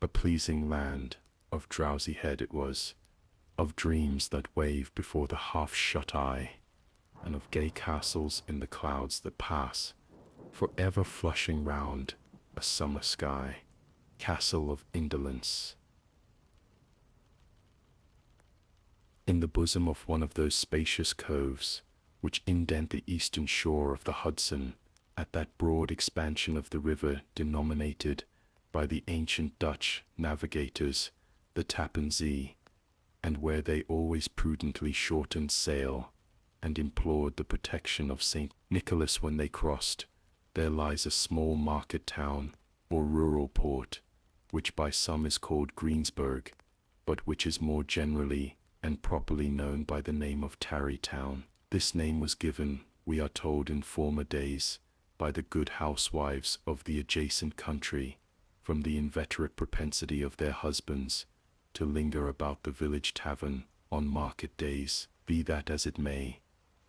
A pleasing land, of drowsy head it was, of dreams that wave before the half-shut eye, and of gay castles in the clouds that pass, for ever flushing round a summer sky. Castle of indolence. In the bosom of one of those spacious coves, which indent the eastern shore of the Hudson, at that broad expansion of the river denominated by the ancient Dutch navigators the Tappan Zee, and where they always prudently shortened sail, and implored the protection of St. Nicholas when they crossed, there lies a small market town, or rural port, which by some is called Greensburg, but which is more generally and properly known by the name of Tarrytown. This name was given, we are told in former days, by the good housewives of the adjacent country, from the inveterate propensity of their husbands to linger about the village tavern on market days. Be that as it may,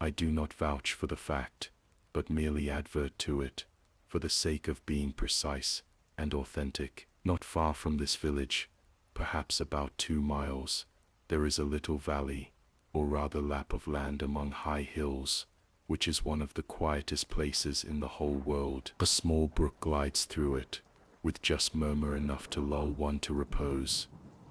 I do not vouch for the fact, but merely advert to it, for the sake of being precise and authentic. Not far from this village, perhaps about 2 miles, there is a little valley, or rather lap of land among high hills, which is one of the quietest places in the whole world. A small brook glides through it, with just murmur enough to lull one to repose,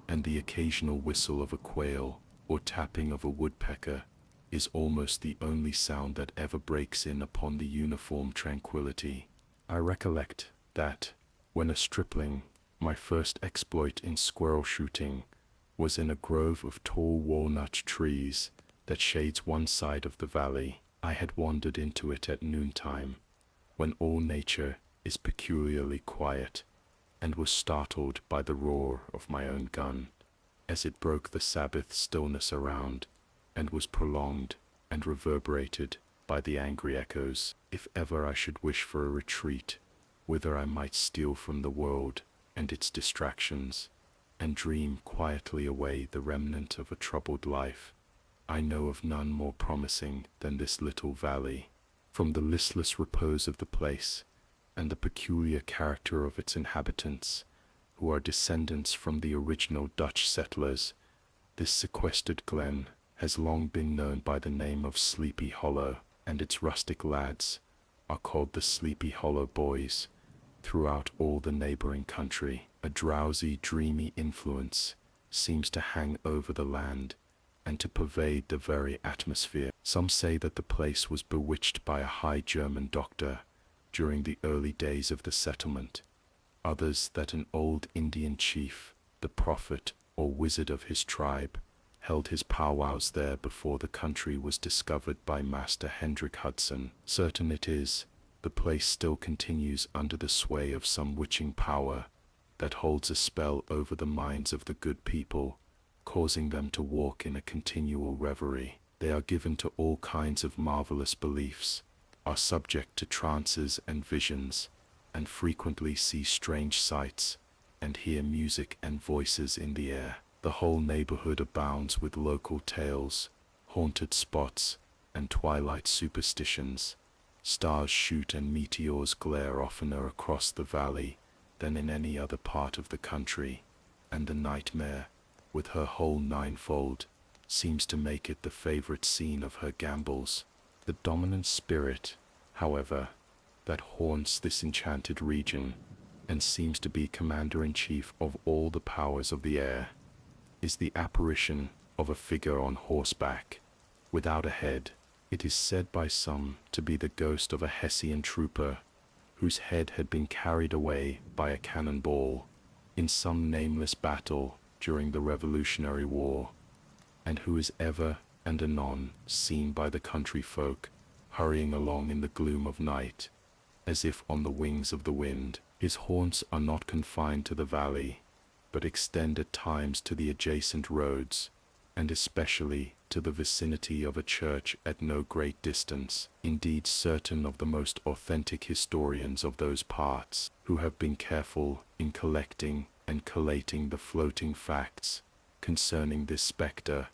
and the occasional whistle of a quail or tapping of a woodpecker is almost the only sound that ever breaks in upon the uniform tranquility. I recollect that, when a stripling, my first exploit in squirrel shooting was in a grove of tall walnut trees that shades one side of the valley. I had wandered into it at noontime, when all nature is peculiarly quiet, and was startled by the roar of my own gun, as it broke the Sabbath stillness around, and was prolonged and reverberated by the angry echoes. If ever I should wish for a retreat, whither I might steal from the world and its distractions, and dream quietly away the remnant of a troubled life, I know of none more promising than this little valley. From the listless repose of the place, and the peculiar character of its inhabitants, who are descendants from the original Dutch settlers, this sequestered glen has long been known by the name of Sleepy Hollow, and its rustic lads are called the Sleepy Hollow Boys. Throughout all the neighboring country, a drowsy, dreamy influence seems to hang over the land and to pervade the very atmosphere. Some say that the place was bewitched by a high German doctor during the early days of the settlement. Others that an old Indian chief, the prophet or wizard of his tribe, held his powwows there before the country was discovered by Master Hendrik Hudson. Certain it is, the place still continues under the sway of some witching power that holds a spell over the minds of the good people, causing them to walk in a continual reverie. They are given to all kinds of marvelous beliefs, are subject to trances and visions, and frequently see strange sights, and hear music and voices in the air. The whole neighborhood abounds with local tales, haunted spots, and twilight superstitions. Stars shoot and meteors glare oftener across the valley than in any other part of the country, and the nightmare, with her whole ninefold, seems to make it the favorite scene of her gambols. The dominant spirit, however, that haunts this enchanted region, and seems to be commander-in-chief of all the powers of the air, is the apparition of a figure on horseback, without a head. It is said by some to be the ghost of a Hessian trooper, whose head had been carried away by a cannonball in some nameless battle during the Revolutionary War, and who is ever and anon seen by the country folk hurrying along in the gloom of night, as if on the wings of the wind. His haunts are not confined to the valley, but extend at times to the adjacent roads, and especially to the vicinity of a church at no great distance. Indeed, certain of the most authentic historians of those parts, who have been careful in collecting and collating the floating facts concerning this spectre,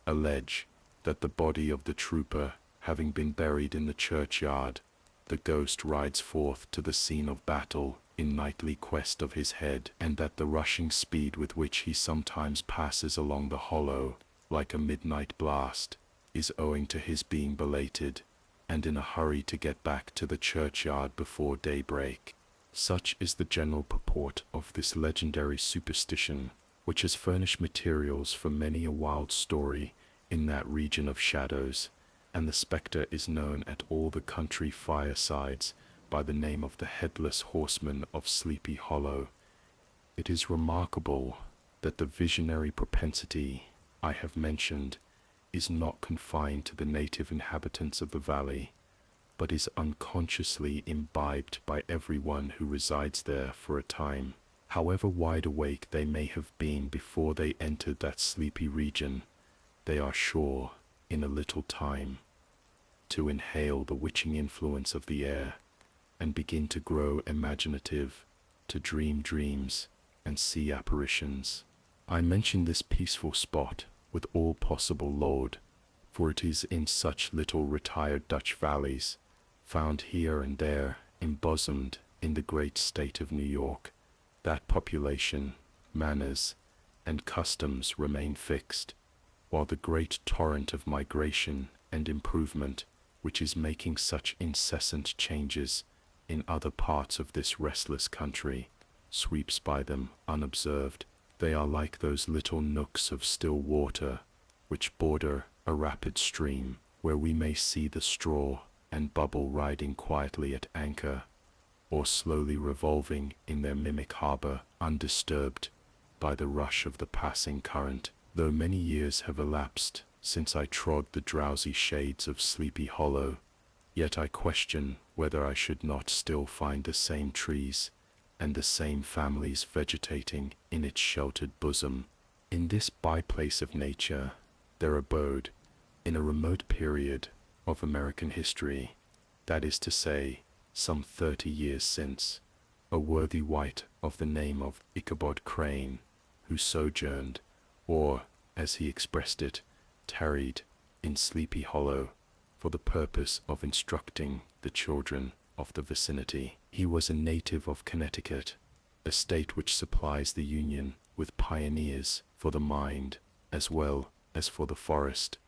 allege that the body of the trooper having been buried in the churchyard, the ghost rides forth to the scene of battle in nightly quest of his head, and that the rushing speed with which he sometimes passes along the hollow, like a midnight blast, is owing to his being belated, and in a hurry to get back to the churchyard before daybreak. Such is the general purport of this legendary superstition, which has furnished materials for many a wild story in that region of shadows, and the spectre is known at all the country firesides by the name of the Headless Horseman of Sleepy Hollow. It is remarkable that the visionary propensity I have mentioned is not confined to the native inhabitants of the valley, but is unconsciously imbibed by everyone who resides there for a time. However wide awake they may have been before they entered that sleepy region, they are sure, in a little time, to inhale the witching influence of the air, and begin to grow imaginative, to dream dreams, and see apparitions. I mention this peaceful spot with all possible laud, for it is in such little retired Dutch valleys, found here and there embosomed in the great state of New York, that population, manners, and customs remain fixed, while the great torrent of migration and improvement, which is making such incessant changes in other parts of this restless country, sweeps by them unobserved. They are like those little nooks of still water which border a rapid stream, where we may see the straw and bubble riding quietly at anchor, or slowly revolving in their mimic harbor, undisturbed by the rush of the passing current. Though many years have elapsed since I trod the drowsy shades of Sleepy Hollow, yet I question whether I should not still find the same trees and the same families vegetating in its sheltered bosom. In this byplace of nature there abode, in a remote period of American history, that is to say, some 30 years since, a worthy wight of the name of Ichabod Crane, who sojourned, or, as he expressed it, tarried, in Sleepy Hollow, for the purpose of instructing the children of the vicinity. He was a native of Connecticut, a state which supplies the Union with pioneers for the mind as well as for the forest,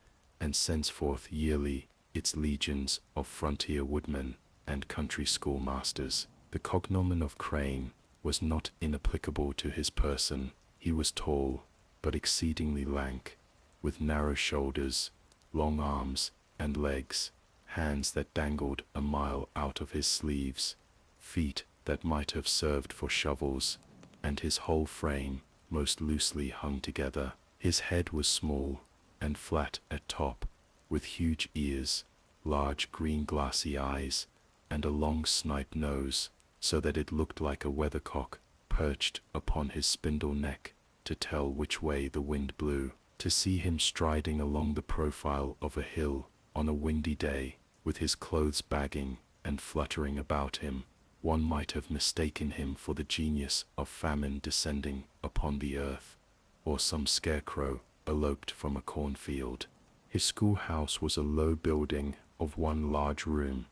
and sends forth yearly its legions of frontier woodmen and country schoolmasters. The cognomen of Crane was not inapplicable to his person. He was tall, but exceedingly lank, with narrow shoulders, long arms and legs, hands that dangled a mile out of his sleeves, feet that might have served for shovels, and his whole frame most loosely hung together. His head was small and flat at top, with huge ears, large green glassy eyes, and a long snipe nose, so that it looked like a weathercock perched upon his spindle neck to tell which way the wind blew. To see him striding along the profile of a hill on a windy day, with his clothes bagging and fluttering about him, one might have mistaken him for the genius of famine descending upon the earth, or some scarecrow eloped from a cornfield. His schoolhouse was a low building of one large room,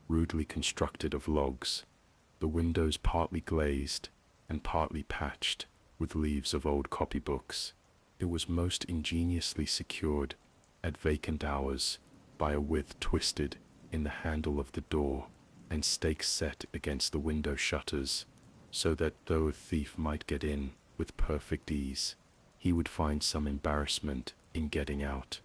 rudely constructed of logs, the windows partly glazed and partly patched with leaves of old copybooks. It was most ingeniously secured at vacant hours by a withe twisted in the handle of the door, and stakes set against the window shutters, so that though a thief might get in with perfect ease, he would find some embarrassment in getting out,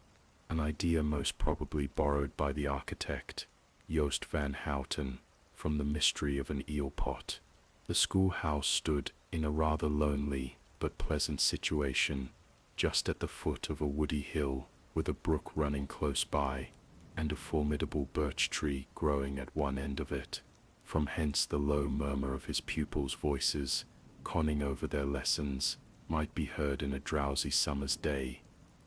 an idea most probably borrowed by the architect, Joost van Houten, from the mystery of an eel pot. The schoolhouse stood in a rather lonely but pleasant situation, just at the foot of a woody hill, with a brook running close by, and a formidable birch tree growing at one end of it. From hence the low murmur of his pupils' voices, conning over their lessons, might be heard in a drowsy summer's day,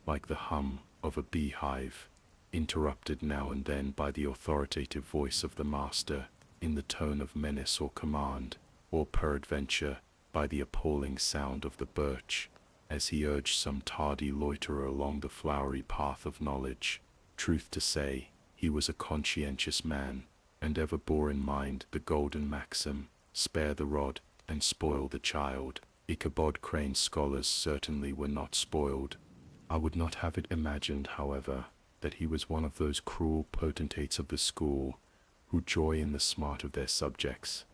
like the hum of a beehive, interrupted now and then by the authoritative voice of the master in the tone of menace or command, or peradventure by the appalling sound of the birch, as he urged some tardy loiterer along the flowery path of knowledge. Truth to say, he was a conscientious man, and ever bore in mind the golden maxim, spare the rod and spoil the child. Ichabod Crane's scholars certainly were not spoiled. I would not have it imagined, however, that he was one of those cruel potentates of the school who joy in the smart of their subjects.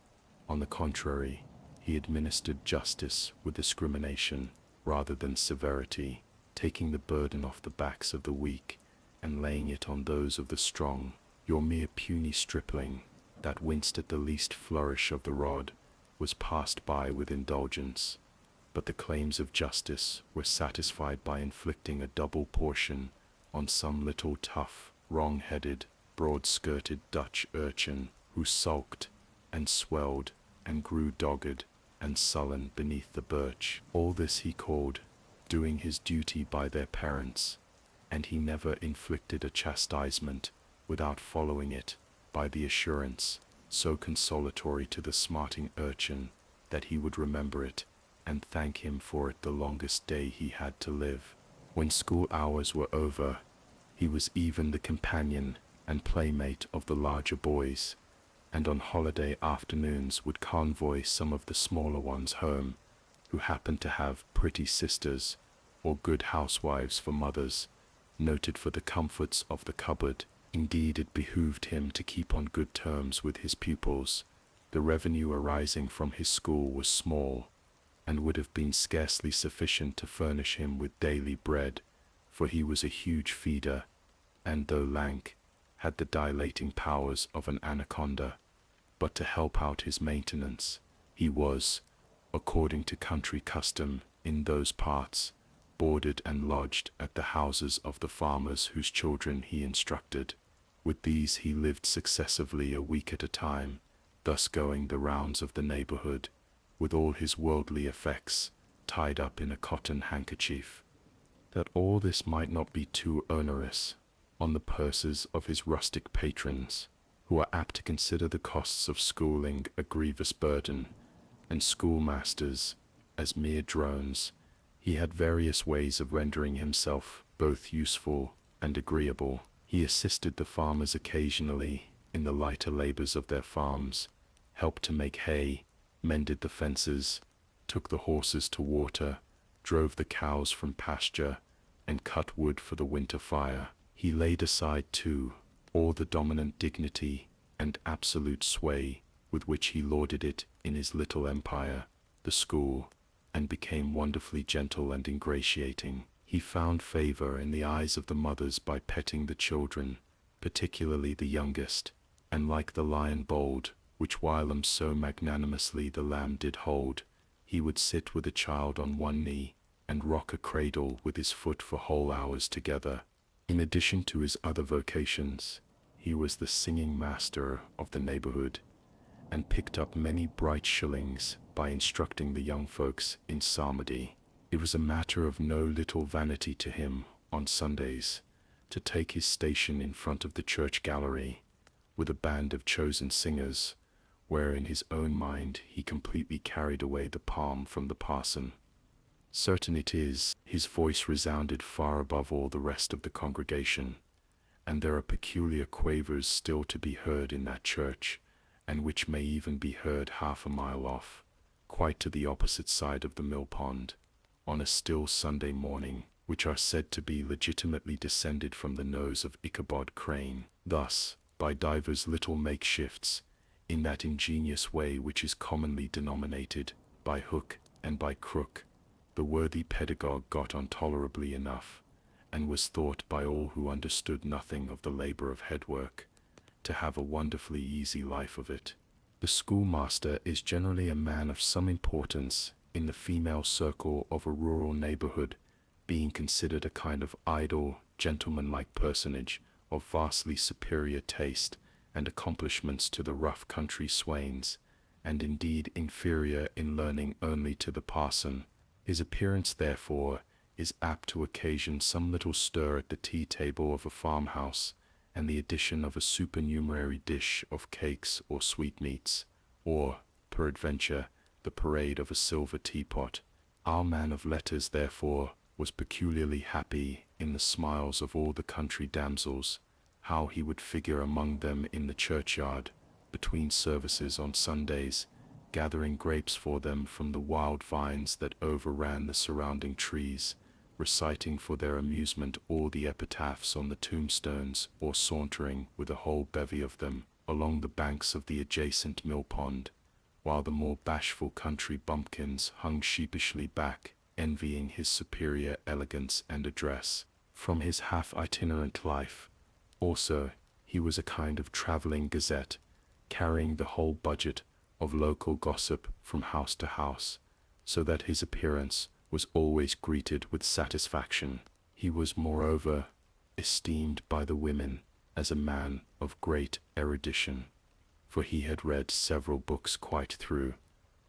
On the contrary, he administered justice with discrimination rather than severity, taking the burden off the backs of the weak and laying it on those of the strong. Your mere puny stripling, that winced at the least flourish of the rod, was passed by with indulgence, but the claims of justice were satisfied by inflicting a double portion on some little tough, wrong-headed, broad-skirted Dutch urchin who sulked and swelled and grew dogged and sullen beneath the birch. All this he called doing his duty by their parents, and he never inflicted a chastisement without following it by the assurance, so consolatory to the smarting urchin, that he would remember it and thank him for it the longest day he had to live. When school hours were over, he was even the companion and playmate of the larger boys, and on holiday afternoons would convoy some of the smaller ones home, who happened to have pretty sisters or good housewives for mothers, noted for the comforts of the cupboard. Indeed, it behooved him to keep on good terms with his pupils. The revenue arising from his school was small, and would have been scarcely sufficient to furnish him with daily bread, for he was a huge feeder, and though lank, had the dilating powers of an anaconda. But to help out his maintenance, he was, according to country custom in those parts, boarded and lodged at the houses of the farmers whose children he instructed. With these he lived successively a week at a time, thus going the rounds of the neighborhood, with all his worldly effects tied up in a cotton handkerchief. That all this might not be too onerous on the purses of his rustic patrons, who are apt to consider the costs of schooling a grievous burden, and schoolmasters as mere drones, he had various ways of rendering himself both useful and agreeable. He assisted the farmers occasionally in the lighter labors of their farms, helped to make hay, mended the fences, took the horses to water, drove the cows from pasture, and cut wood for the winter fire. He laid aside, too, all the dominant dignity and absolute sway with which he lauded it in his little empire, the school, and became wonderfully gentle and ingratiating. He found favor in the eyes of the mothers by petting the children, particularly the youngest, and like the lion bold, which whilom so magnanimously the lamb did hold, he would sit with a child on one knee, and rock a cradle with his foot for whole hours together. In addition to his other vocations, he was the singing master of the neighborhood, and picked up many bright shillings by instructing the young folks in psalmody. It was a matter of no little vanity to him, on Sundays, to take his station in front of the church gallery, with a band of chosen singers, where in his own mind he completely carried away the palm from the parson. Certain it is, his voice resounded far above all the rest of the congregation, and there are peculiar quavers still to be heard in that church, and which may even be heard half a mile off, quite to the opposite side of the mill pond, on a still Sunday morning, which are said to be legitimately descended from the nose of Ichabod Crane. Thus, by divers little makeshifts, in that ingenious way which is commonly denominated by hook and by crook, the worthy pedagogue got on tolerably enough, and was thought by all who understood nothing of the labor of headwork to have a wonderfully easy life of it. The schoolmaster is generally a man of some importance in the female circle of a rural neighborhood, being considered a kind of idle, gentlemanlike personage of vastly superior taste and accomplishments to the rough country swains, and indeed inferior in learning only to the parson. His appearance, therefore, is apt to occasion some little stir at the tea-table of a farmhouse, and the addition of a supernumerary dish of cakes or sweetmeats, or, peradventure, the parade of a silver teapot. Our man of letters, therefore, was peculiarly happy in the smiles of all the country damsels, how he would figure among them in the churchyard, between services on Sundays, gathering grapes for them from the wild vines that overran the surrounding trees, reciting for their amusement all the epitaphs on the tombstones, or sauntering with a whole bevy of them along the banks of the adjacent mill pond, while the more bashful country bumpkins hung sheepishly back, envying his superior elegance and address. From his half-itinerant life, also, he was a kind of travelling gazette, carrying the whole budget of local gossip from house to house, so that his appearance was always greeted with satisfaction. He was, moreover, esteemed by the women as a man of great erudition, for he had read several books quite through,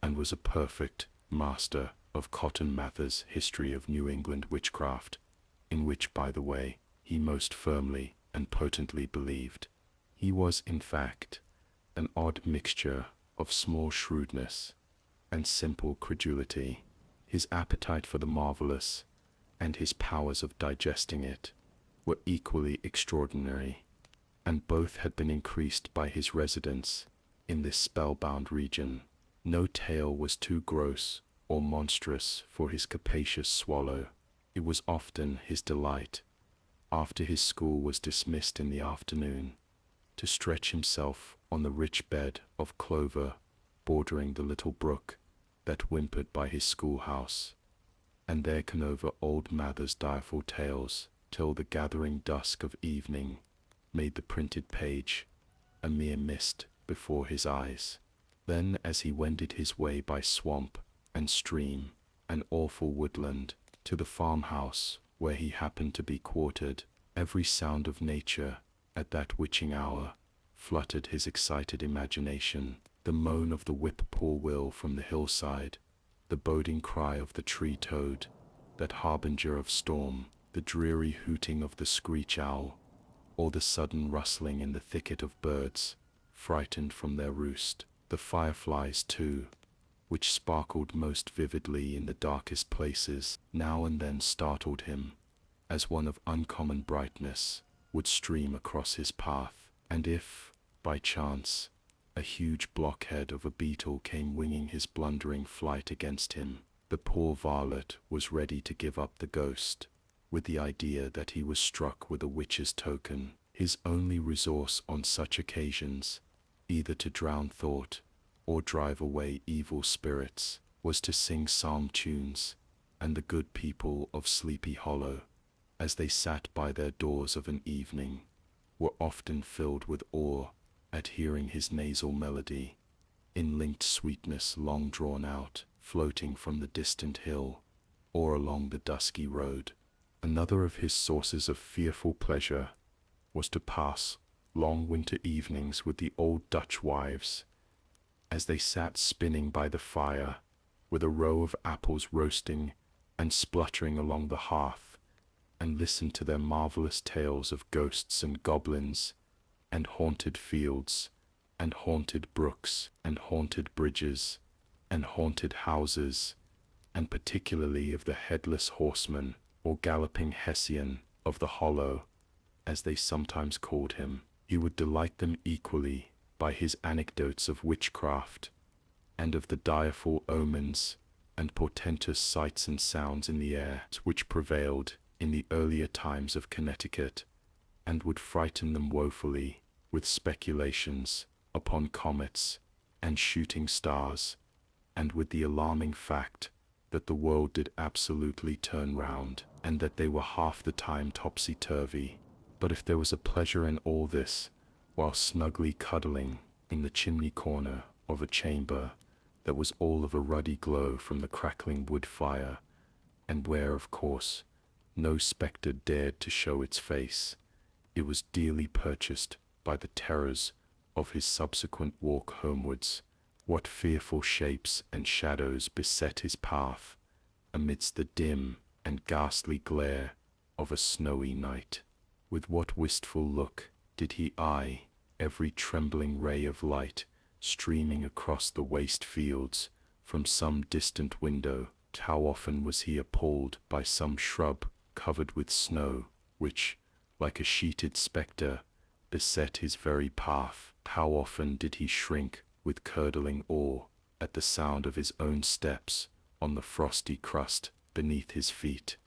and was a perfect master of Cotton Mather's History of New England Witchcraft, in which, by the way, he most firmly and potently believed. He was, in fact, an odd mixture of small shrewdness and simple credulity. His appetite for the marvelous and his powers of digesting it were equally extraordinary, and both had been increased by his residence in this spellbound region. No tale was too gross or monstrous for his capacious swallow. It was often his delight, after his school was dismissed in the afternoon, to stretch himself on the rich bed of clover bordering the little brook that whimpered by his schoolhouse, and there can over old Mather's direful tales till the gathering dusk of evening made the printed page a mere mist before his eyes. Then, as he wended his way by swamp and stream and awful woodland to the farmhouse where he happened to be quartered, every sound of nature at that witching hour fluttered his excited imagination. The moan of the whip-poor-will from the hillside, the boding cry of the tree-toad, that harbinger of storm, the dreary hooting of the screech-owl, or the sudden rustling in the thicket of birds, frightened from their roost. The fireflies, too, which sparkled most vividly in the darkest places, now and then startled him, as one of uncommon brightness would stream across his path, and if, by chance, a huge blockhead of a beetle came winging his blundering flight against him, the poor varlet was ready to give up the ghost, with the idea that he was struck with a witch's token. His only resource on such occasions, either to drown thought or drive away evil spirits, was to sing psalm tunes, and the good people of Sleepy Hollow, as they sat by their doors of an evening, were often filled with awe at hearing his nasal melody, in linked sweetness long drawn out, floating from the distant hill, or along the dusky road. Another of his sources of fearful pleasure was to pass long winter evenings with the old Dutch wives, as they sat spinning by the fire, with a row of apples roasting and spluttering along the hearth, and listened to their marvelous tales of ghosts and goblins, and haunted fields, and haunted brooks, and haunted bridges, and haunted houses, and particularly of the Headless Horseman, or Galloping Hessian of the Hollow, as they sometimes called him. He would delight them equally by his anecdotes of witchcraft, and of the direful omens and portentous sights and sounds in the air which prevailed in the earlier times of Connecticut, and would frighten them woefully with speculations upon comets and shooting stars, and with the alarming fact that the world did absolutely turn round, and that they were half the time topsy-turvy. But if there was a pleasure in all this, while snugly cuddling in the chimney corner of a chamber that was all of a ruddy glow from the crackling wood fire, and where, of course, no spectre dared to show its face, it was dearly purchased by the terrors of his subsequent walk homewards. What fearful shapes and shadows beset his path amidst the dim and ghastly glare of a snowy night! With what wistful look did he eye every trembling ray of light streaming across the waste fields from some distant window! How often was he appalled by some shrub covered with snow, which, like a sheeted spectre, beset his very path! How often did he shrink with curdling awe at the sound of his own steps on the frosty crust beneath his feet,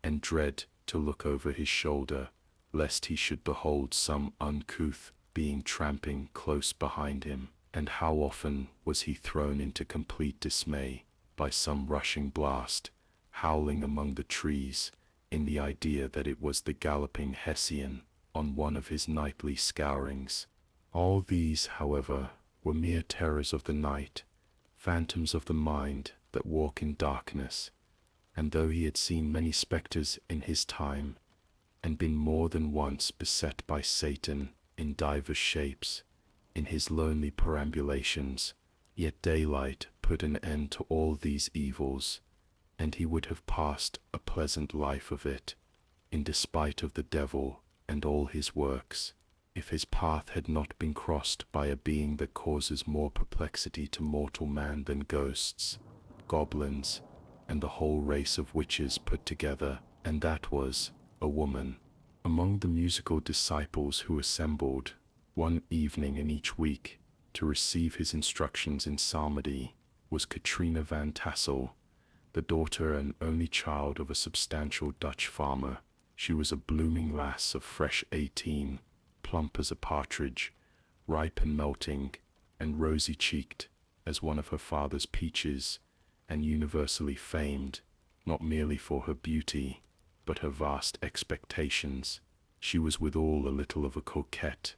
and dread to look over his shoulder, lest he should behold some uncouth being tramping close behind him. And how often was he thrown into complete dismay by some rushing blast, howling among the trees, in the idea that it was the galloping Hessian on one of his nightly scourings. All these, however, were mere terrors of the night, phantoms of the mind that walk in darkness, and though he had seen many spectres in his time, and been more than once beset by Satan in divers shapes, in his lonely perambulations, yet daylight put an end to all these evils, and he would have passed a pleasant life of it, in despite of the devil and all his works, if his path had not been crossed by a being that causes more perplexity to mortal man than ghosts, goblins, and the whole race of witches put together, and that was a woman. Among the musical disciples who assembled one evening in each week to receive his instructions in psalmody was Katrina van Tassel, the daughter and only child of a substantial Dutch farmer. She was a blooming lass of fresh 18, plump as a partridge, ripe and melting, and rosy-cheeked as one of her father's peaches, and universally famed, not merely for her beauty, but her vast expectations. She was withal a little of a coquette,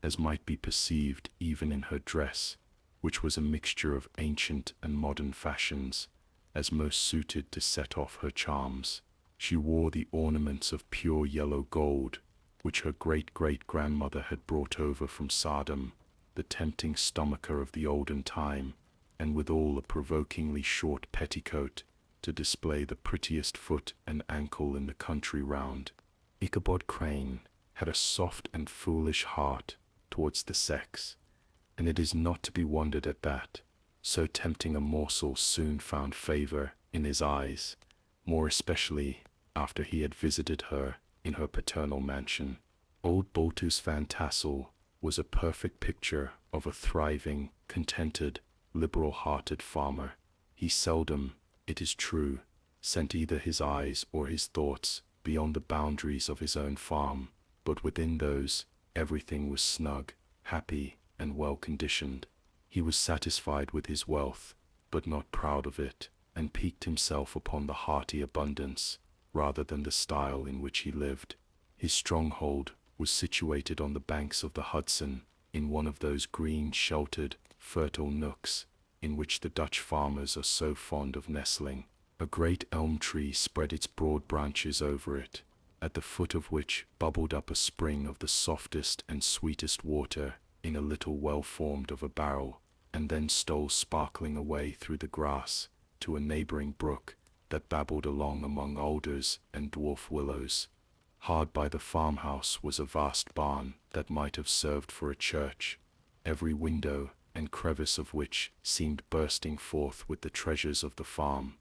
as might be perceived even in her dress, which was a mixture of ancient and modern fashions, as most suited to set off her charms. She wore the ornaments of pure yellow gold, which her great-great-grandmother had brought over from Sodom, the tempting stomacher of the olden time, and withal a provokingly short petticoat, to display the prettiest foot and ankle in the country round. Ichabod Crane had a soft and foolish heart towards the sex, and it is not to be wondered at that so tempting a morsel soon found favor in his eyes, more especially after he had visited her in her paternal mansion. Old Baltus Van Tassel was a perfect picture of a thriving, contented, liberal-hearted farmer. He seldom, it is true, sent either his eyes or his thoughts beyond the boundaries of his own farm, but within those everything was snug, happy, and well-conditioned. He was satisfied with his wealth, but not proud of it, and piqued himself upon the hearty abundance, rather than the style in which he lived. His stronghold was situated on the banks of the Hudson, in one of those green, sheltered, fertile nooks, in which the Dutch farmers are so fond of nestling. A great elm tree spread its broad branches over it, at the foot of which bubbled up a spring of the softest and sweetest water in a little well formed of a barrel, and then stole sparkling away through the grass to a neighboring brook that babbled along among alders and dwarf willows. Hard by the farmhouse was a vast barn that might have served for a church, every window and crevice of which seemed bursting forth with the treasures of the farm.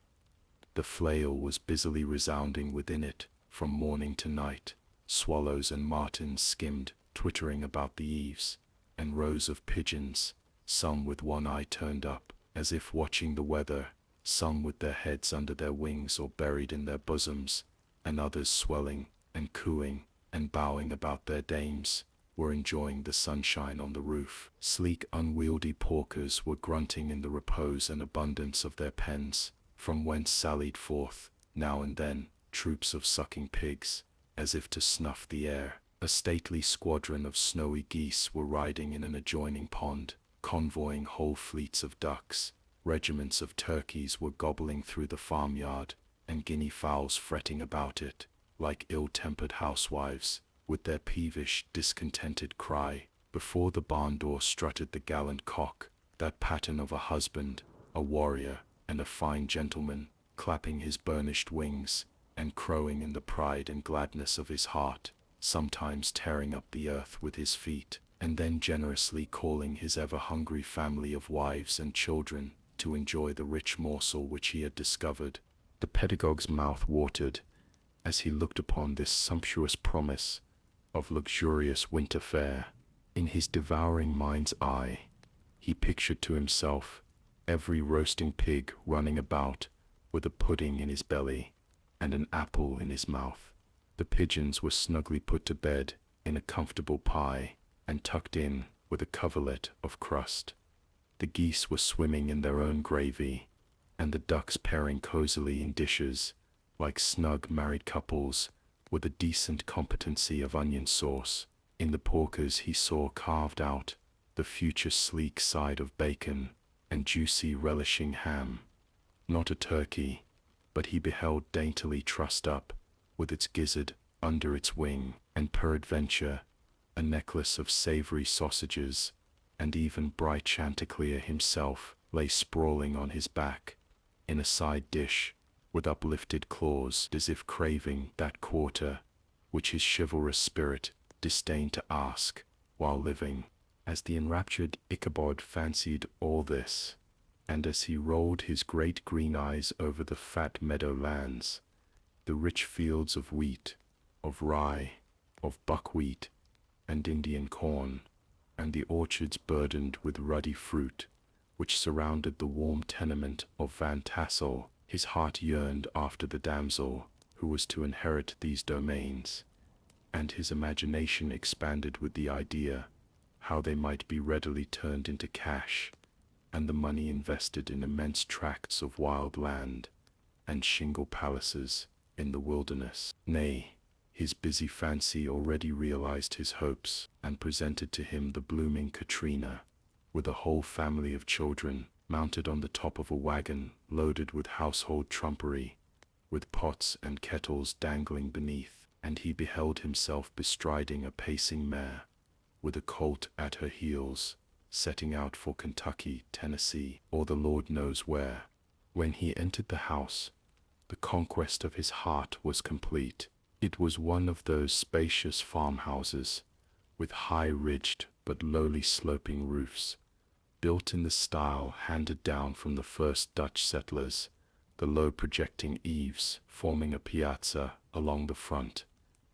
The flail was busily resounding within it from morning to night. Swallows and martins skimmed, twittering about the eaves, and rows of pigeons, some with one eye turned up, as if watching the weather, some with their heads under their wings or buried in their bosoms, and others swelling and cooing and bowing about their dames, were enjoying the sunshine on the roof. Sleek, unwieldy porkers were grunting in the repose and abundance of their pens, from whence sallied forth, now and then, troops of sucking pigs, as if to snuff the air. A stately squadron of snowy geese were riding in an adjoining pond, convoying whole fleets of ducks. Regiments of turkeys were gobbling through the farmyard, and guinea fowls fretting about it, like ill-tempered housewives, with their peevish, discontented cry. Before the barn door strutted the gallant cock, that pattern of a husband, a warrior, and a fine gentleman, clapping his burnished wings, and crowing in the pride and gladness of his heart, sometimes tearing up the earth with his feet, and then generously calling his ever-hungry family of wives and children to enjoy the rich morsel which he had discovered. The pedagogue's mouth watered as he looked upon this sumptuous promise of luxurious winter fare. In his devouring mind's eye, he pictured to himself every roasting pig running about with a pudding in his belly and an apple in his mouth. The pigeons were snugly put to bed in a comfortable pie and tucked in with a coverlet of crust. The geese were swimming in their own gravy, and the ducks pairing cozily in dishes, like snug married couples with a decent competency of onion sauce. In the porkers he saw carved out the future sleek side of bacon and juicy relishing ham. Not a turkey, but he beheld daintily trussed up, with its gizzard under its wing, and peradventure a necklace of savory sausages, and even bright Chanticleer himself lay sprawling on his back, in a side dish, with uplifted claws as if craving that quarter which his chivalrous spirit disdained to ask while living. As the enraptured Ichabod fancied all this, and as he rolled his great green eyes over the fat meadow lands, the rich fields of wheat, of rye, of buckwheat, and Indian corn, and the orchards burdened with ruddy fruit, which surrounded the warm tenement of Van Tassel, his heart yearned after the damsel who was to inherit these domains, and his imagination expanded with the idea how they might be readily turned into cash, and the money invested in immense tracts of wild land and shingle palaces in the wilderness. Nay, his busy fancy already realized his hopes, and presented to him the blooming Katrina, with a whole family of children, mounted on the top of a wagon loaded with household trumpery, with pots and kettles dangling beneath, and he beheld himself bestriding a pacing mare, with a colt at her heels, setting out for Kentucky, Tennessee, or the Lord knows where. When he entered the house, the conquest of his heart was complete. It was one of those spacious farmhouses, with high-ridged but lowly sloping roofs, built in the style handed down from the first Dutch settlers, the low projecting eaves forming a piazza along the front,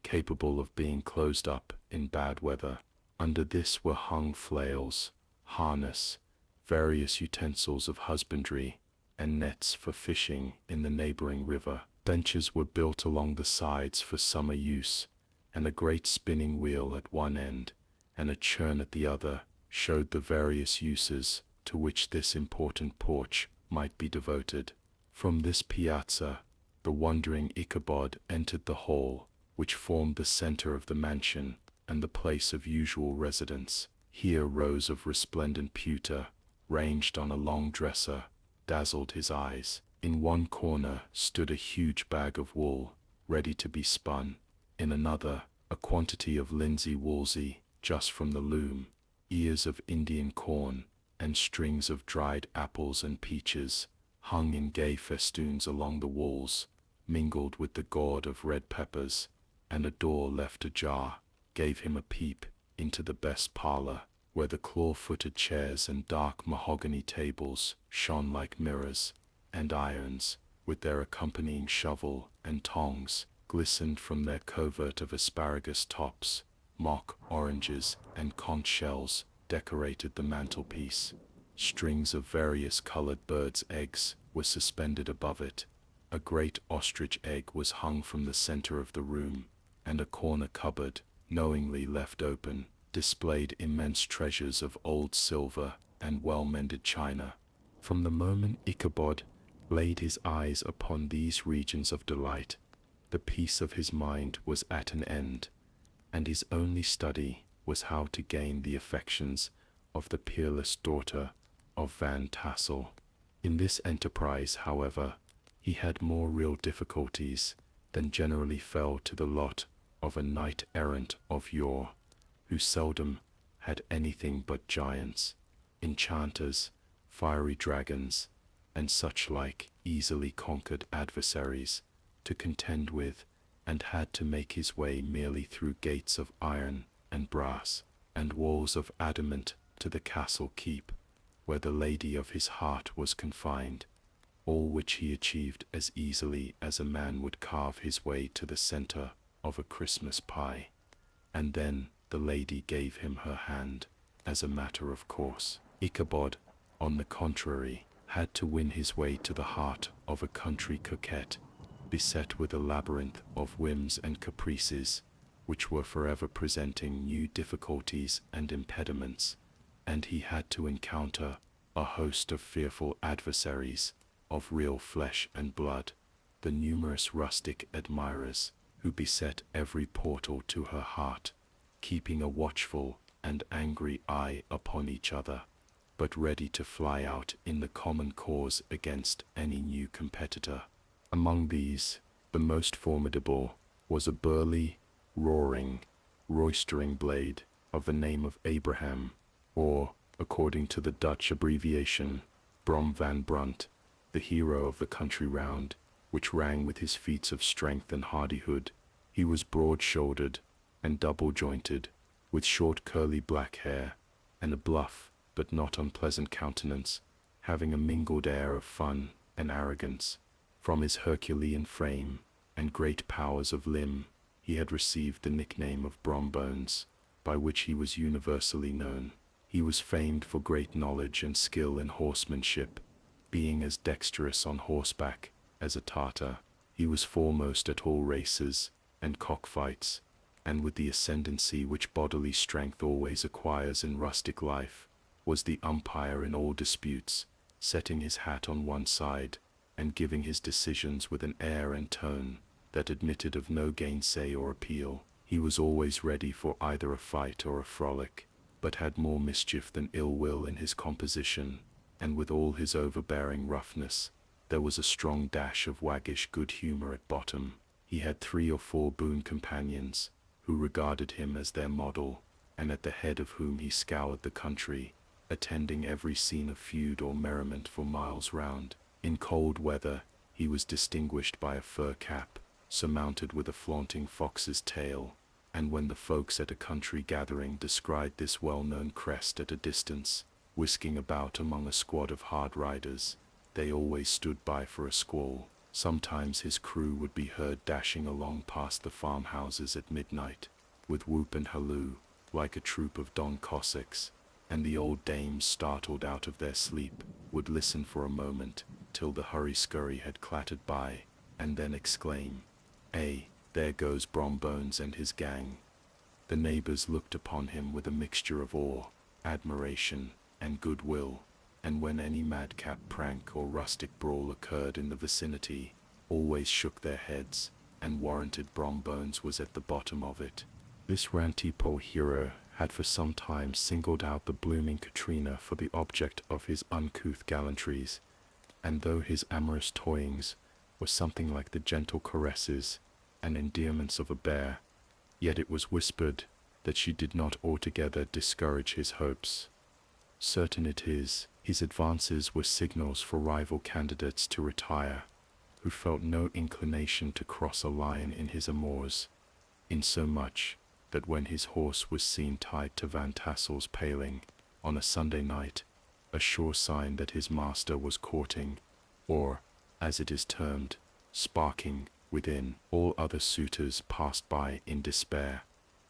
capable of being closed up in bad weather. Under this were hung flails, harness, various utensils of husbandry, and nets for fishing in the neighboring river. Benches were built along the sides for summer use, and a great spinning wheel at one end and a churn at the other showed the various uses to which this important porch might be devoted. From this piazza, the wondering Ichabod entered the hall, which formed the center of the mansion and the place of usual residence. Here rows of resplendent pewter, ranged on a long dresser, dazzled his eyes. In one corner stood a huge bag of wool, ready to be spun. In another, a quantity of linsey woolsey, just from the loom, ears of Indian corn, and strings of dried apples and peaches, hung in gay festoons along the walls, mingled with the gourd of red peppers, and a door left ajar gave him a peep into the best parlor, where the claw-footed chairs and dark mahogany tables shone like mirrors, and irons, with their accompanying shovel and tongs, glistened from their covert of asparagus tops. Mock oranges and conch shells decorated the mantelpiece. Strings of various colored birds' eggs were suspended above it. A great ostrich egg was hung from the center of the room, and a corner cupboard, knowingly left open, displayed immense treasures of old silver and well-mended china. From the moment Ichabod laid his eyes upon these regions of delight, the peace of his mind was at an end, and his only study was how to gain the affections of the peerless daughter of Van Tassel. In this enterprise, however, he had more real difficulties than generally fell to the lot of a knight-errant of yore, who seldom had anything but giants, enchanters, fiery dragons, and such like easily conquered adversaries to contend with, and had to make his way merely through gates of iron and brass, and walls of adamant to the castle keep, where the lady of his heart was confined, all which he achieved as easily as a man would carve his way to the center of a Christmas pie, and then the lady gave him her hand as a matter of course. Ichabod, on the contrary, had to win his way to the heart of a country coquette, beset with a labyrinth of whims and caprices, which were forever presenting new difficulties and impediments, and he had to encounter a host of fearful adversaries, of real flesh and blood, the numerous rustic admirers, who beset every portal to her heart, keeping a watchful and angry eye upon each other, but ready to fly out in the common cause against any new competitor. Among these, the most formidable was a burly, roaring, roistering blade of the name of Abraham, or, according to the Dutch abbreviation, Brom van Brunt, the hero of the country round, which rang with his feats of strength and hardihood. He was broad-shouldered and double-jointed, with short curly black hair, and a bluff but not unpleasant countenance, having a mingled air of fun and arrogance. From his Herculean frame and great powers of limb, he had received the nickname of Brombones, by which he was universally known. He was famed for great knowledge and skill in horsemanship, being as dexterous on horseback as a Tartar. He was foremost at all races and cockfights, and with the ascendancy which bodily strength always acquires in rustic life, was the umpire in all disputes, setting his hat on one side, and giving his decisions with an air and tone that admitted of no gainsay or appeal. He was always ready for either a fight or a frolic, but had more mischief than ill will in his composition, and with all his overbearing roughness, there was a strong dash of waggish good humor at bottom. He had 3 or 4 boon companions, who regarded him as their model, and at the head of whom he scoured the country, attending every scene of feud or merriment for miles round. In cold weather, he was distinguished by a fur cap, surmounted with a flaunting fox's tail, and when the folks at a country gathering descried this well-known crest at a distance, whisking about among a squad of hard riders, they always stood by for a squall. Sometimes his crew would be heard dashing along past the farmhouses at midnight, with whoop and halloo, like a troop of Don Cossacks, and the old dames, startled out of their sleep, would listen for a moment, till the hurry-scurry had clattered by, and then exclaim, there goes Brombones and his gang." The neighbors looked upon him with a mixture of awe, admiration, and goodwill, and when any madcap prank or rustic brawl occurred in the vicinity, always shook their heads, and warranted Brombones was at the bottom of it. This ranty-poor hero had for some time singled out the blooming Katrina for the object of his uncouth gallantries, and though his amorous toyings were something like the gentle caresses and endearments of a bear, yet it was whispered that she did not altogether discourage his hopes. Certain it is, his advances were signals for rival candidates to retire, who felt no inclination to cross a line in his amours, insomuch that when his horse was seen tied to Van Tassel's paling on a Sunday night, a sure sign that his master was courting, or, as it is termed, sparking within, all other suitors passed by in despair,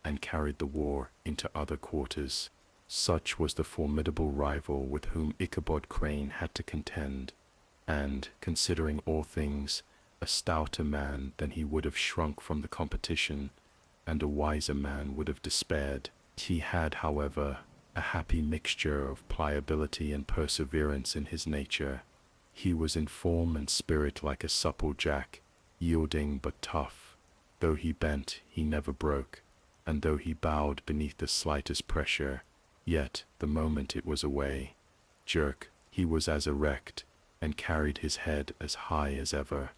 and carried the war into other quarters. Such was the formidable rival with whom Ichabod Crane had to contend, and, considering all things, a stouter man than he would have shrunk from the competition, and a wiser man would have despaired. He had, however, a happy mixture of pliability and perseverance in his nature. He was in form and spirit like a supple jack, yielding but tough. Though he bent, he never broke, and though he bowed beneath the slightest pressure, yet, the moment it was away, jerk, he was as erect, and carried his head as high as ever.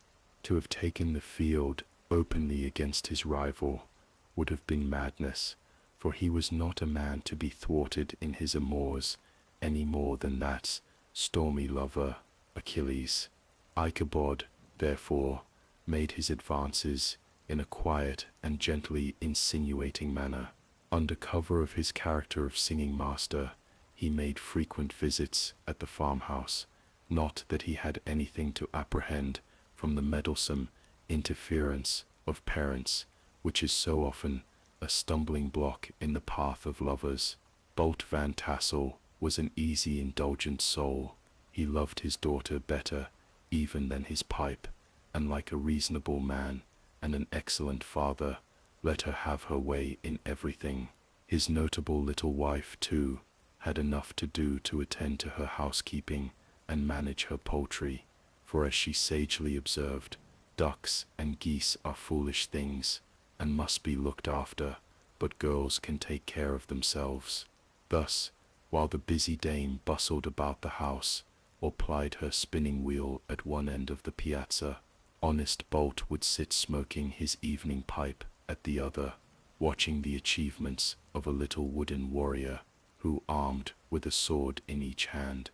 To have taken the field openly against his rival would have been madness, for he was not a man to be thwarted in his amours, any more than that stormy lover, Achilles. Ichabod, therefore, made his advances in a quiet and gently insinuating manner. Under cover of his character of singing master, he made frequent visits at the farmhouse, not that he had anything to apprehend from the meddlesome interference of parents, which is so often a stumbling block in the path of lovers. Bolt Van Tassel was an easy, indulgent soul. He loved his daughter better even than his pipe, and like a reasonable man and an excellent father, let her have her way in everything. His notable little wife, too, had enough to do to attend to her housekeeping and manage her poultry, for as she sagely observed, ducks and geese are foolish things, and must be looked after, but girls can take care of themselves. Thus, while the busy dame bustled about the house, or plied her spinning wheel at one end of the piazza, honest Bolt would sit smoking his evening pipe at the other, watching the achievements of a little wooden warrior, who, armed with a sword in each hand,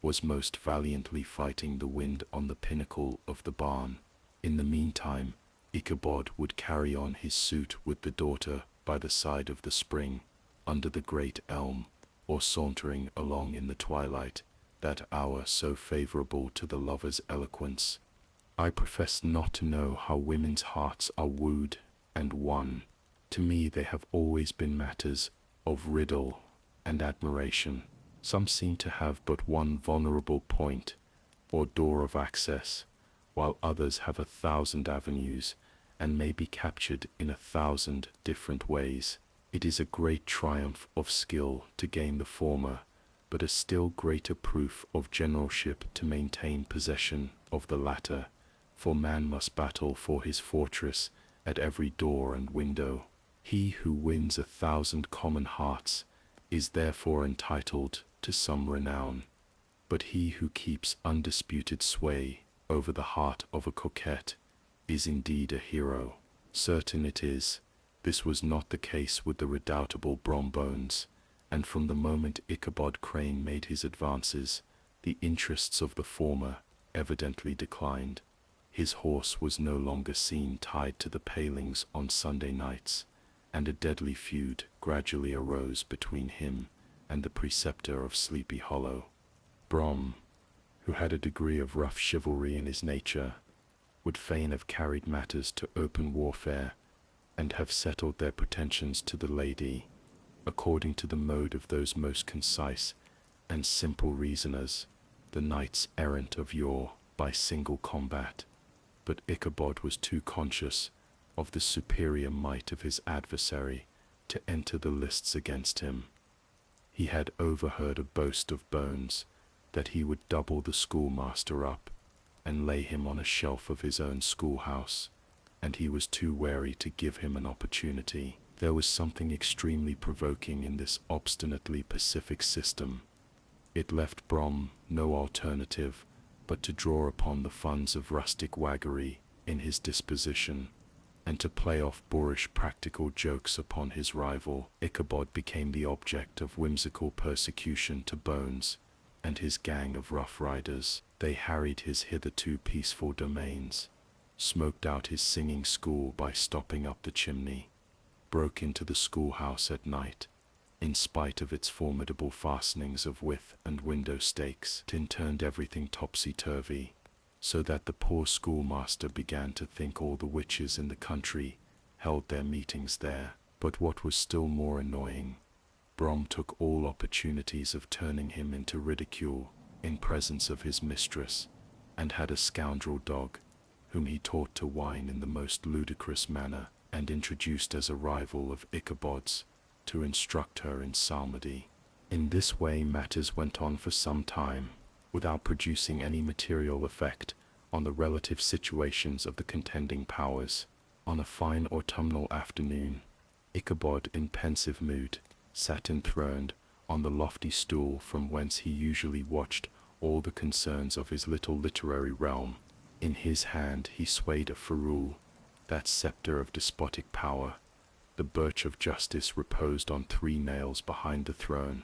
was most valiantly fighting the wind on the pinnacle of the barn. In the meantime, Ichabod would carry on his suit with the daughter by the side of the spring, under the great elm, or sauntering along in the twilight, that hour so favorable to the lover's eloquence. I profess not to know how women's hearts are wooed and won. To me they have always been matters of riddle and admiration. Some seem to have but one vulnerable point, or door of access, while others have 1,000 avenues, and may be captured in 1,000 different ways. It is a great triumph of skill to gain the former, but a still greater proof of generalship to maintain possession of the latter, for man must battle for his fortress at every door and window. He who wins 1,000 common hearts is therefore entitled to some renown, but he who keeps undisputed sway over the heart of a coquette is indeed a hero. Certain it is, this was not the case with the redoubtable Brombones, and from the moment Ichabod Crane made his advances, the interests of the former evidently declined. His horse was no longer seen tied to the palings on Sunday nights, and a deadly feud gradually arose between him and the preceptor of Sleepy Hollow. Brom, who had a degree of rough chivalry in his nature, would fain have carried matters to open warfare, and have settled their pretensions to the lady, according to the mode of those most concise and simple reasoners, the knights errant of yore, by single combat. But Ichabod was too conscious of the superior might of his adversary to enter the lists against him. He had overheard a boast of Bones that he would double the schoolmaster up and lay him on a shelf of his own schoolhouse, and he was too wary to give him an opportunity. There was something extremely provoking in this obstinately pacific system. It left Brom no alternative but to draw upon the funds of rustic waggery in his disposition, and to play off boorish practical jokes upon his rival. Ichabod became the object of whimsical persecution to Bones and his gang of rough riders. They harried his hitherto peaceful domains, smoked out his singing school by stopping up the chimney, broke into the schoolhouse at night, in spite of its formidable fastenings of width and window stakes, and turned everything topsy-turvy, so that the poor schoolmaster began to think all the witches in the country held their meetings there. But what was still more annoying, Brom took all opportunities of turning him into ridicule in presence of his mistress, and had a scoundrel dog, whom he taught to whine in the most ludicrous manner, and introduced as a rival of Ichabod's, to instruct her in psalmody. In this way matters went on for some time, without producing any material effect on the relative situations of the contending powers. On a fine autumnal afternoon, Ichabod, in pensive mood, sat enthroned on the lofty stool from whence he usually watched all the concerns of his little literary realm. In his hand he swayed a ferule, that scepter of despotic power. The birch of justice reposed on 3 nails behind the throne,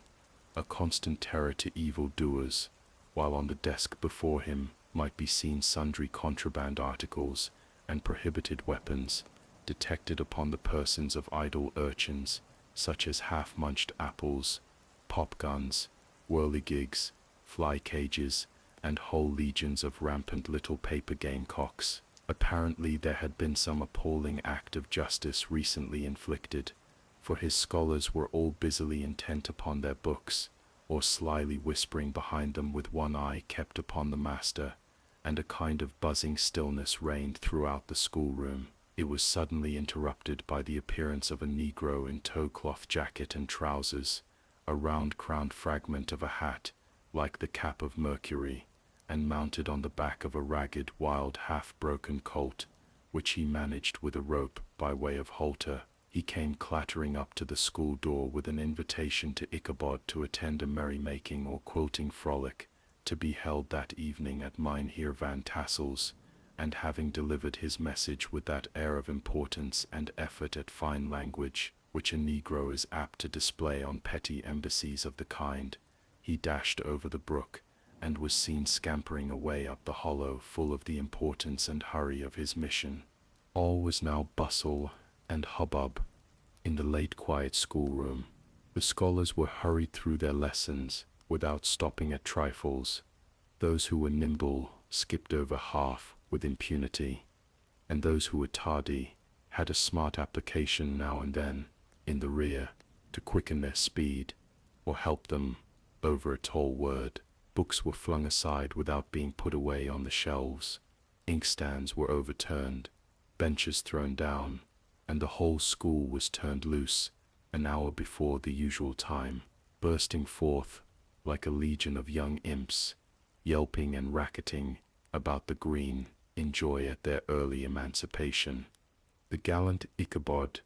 a constant terror to evil-doers, while on the desk before him might be seen sundry contraband articles and prohibited weapons, detected upon the persons of idle urchins, such as half-munched apples, pop-guns, whirligigs, fly-cages, and whole legions of rampant little paper gamecocks. Apparently there had been some appalling act of justice recently inflicted, for his scholars were all busily intent upon their books, or slyly whispering behind them with one eye kept upon the master, and a kind of buzzing stillness reigned throughout the schoolroom. It was suddenly interrupted by the appearance of a negro in tow-cloth jacket and trousers, a round-crowned fragment of a hat, like the cap of Mercury, and mounted on the back of a ragged, wild, half-broken colt, which he managed with a rope by way of halter. He came clattering up to the school door with an invitation to Ichabod to attend a merrymaking or quilting frolic, to be held that evening at Mynheer Van Tassel's, and having delivered his message with that air of importance and effort at fine language, which a negro is apt to display on petty embassies of the kind, he dashed over the brook, and was seen scampering away up the hollow, full of the importance and hurry of his mission. All was now bustle and hubbub in the late quiet schoolroom. The scholars were hurried through their lessons, without stopping at trifles. Those who were nimble skipped over half with impunity, and those who were tardy had a smart application now and then in the rear to quicken their speed, or help them over a tall word. Books were flung aside without being put away on the shelves. Inkstands were overturned, benches thrown down, and the whole school was turned loose an hour before the usual time, bursting forth like a legion of young imps, yelping and racketing about the green in joy at their early emancipation. The gallant Ichabod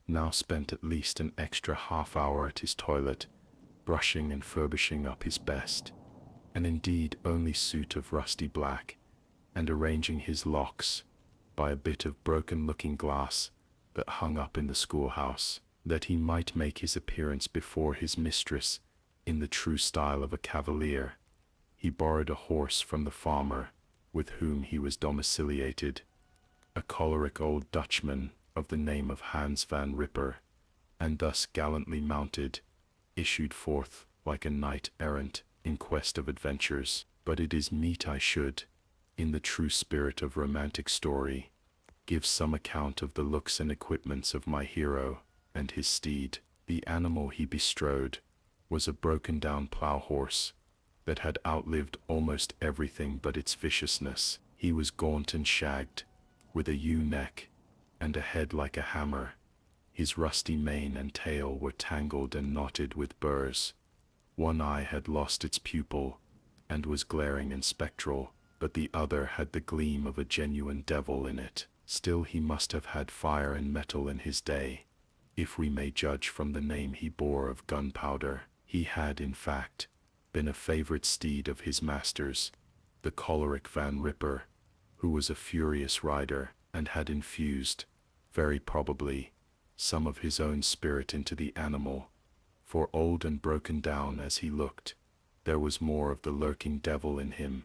now spent at least an extra half-hour at his toilet, brushing and furbishing up his best, and indeed only suit of rusty black, and arranging his locks by a bit of broken looking-glass that hung up in the schoolhouse, that he might make his appearance before his mistress in the true style of a cavalier. He borrowed a horse from the farmer with whom he was domiciliated, a choleric old Dutchman of the name of Hans van Ripper, and thus gallantly mounted, issued forth like a knight-errant in quest of adventures. But it is meet I should, in the true spirit of romantic story, give some account of the looks and equipments of my hero and his steed. The animal he bestrode was a broken-down plough-horse that had outlived almost everything but its viciousness. He was gaunt and shagged, with a ewe-neck and a head like a hammer. His rusty mane and tail were tangled and knotted with burrs. One eye had lost its pupil and was glaring and spectral, but the other had the gleam of a genuine devil in it. Still he must have had fire and metal in his day, if we may judge from the name he bore of gunpowder. He had, in fact, been a favorite steed of his master's, the choleric Van Ripper, who was a furious rider, and had infused, very probably, some of his own spirit into the animal, for old and broken down as he looked, there was more of the lurking devil in him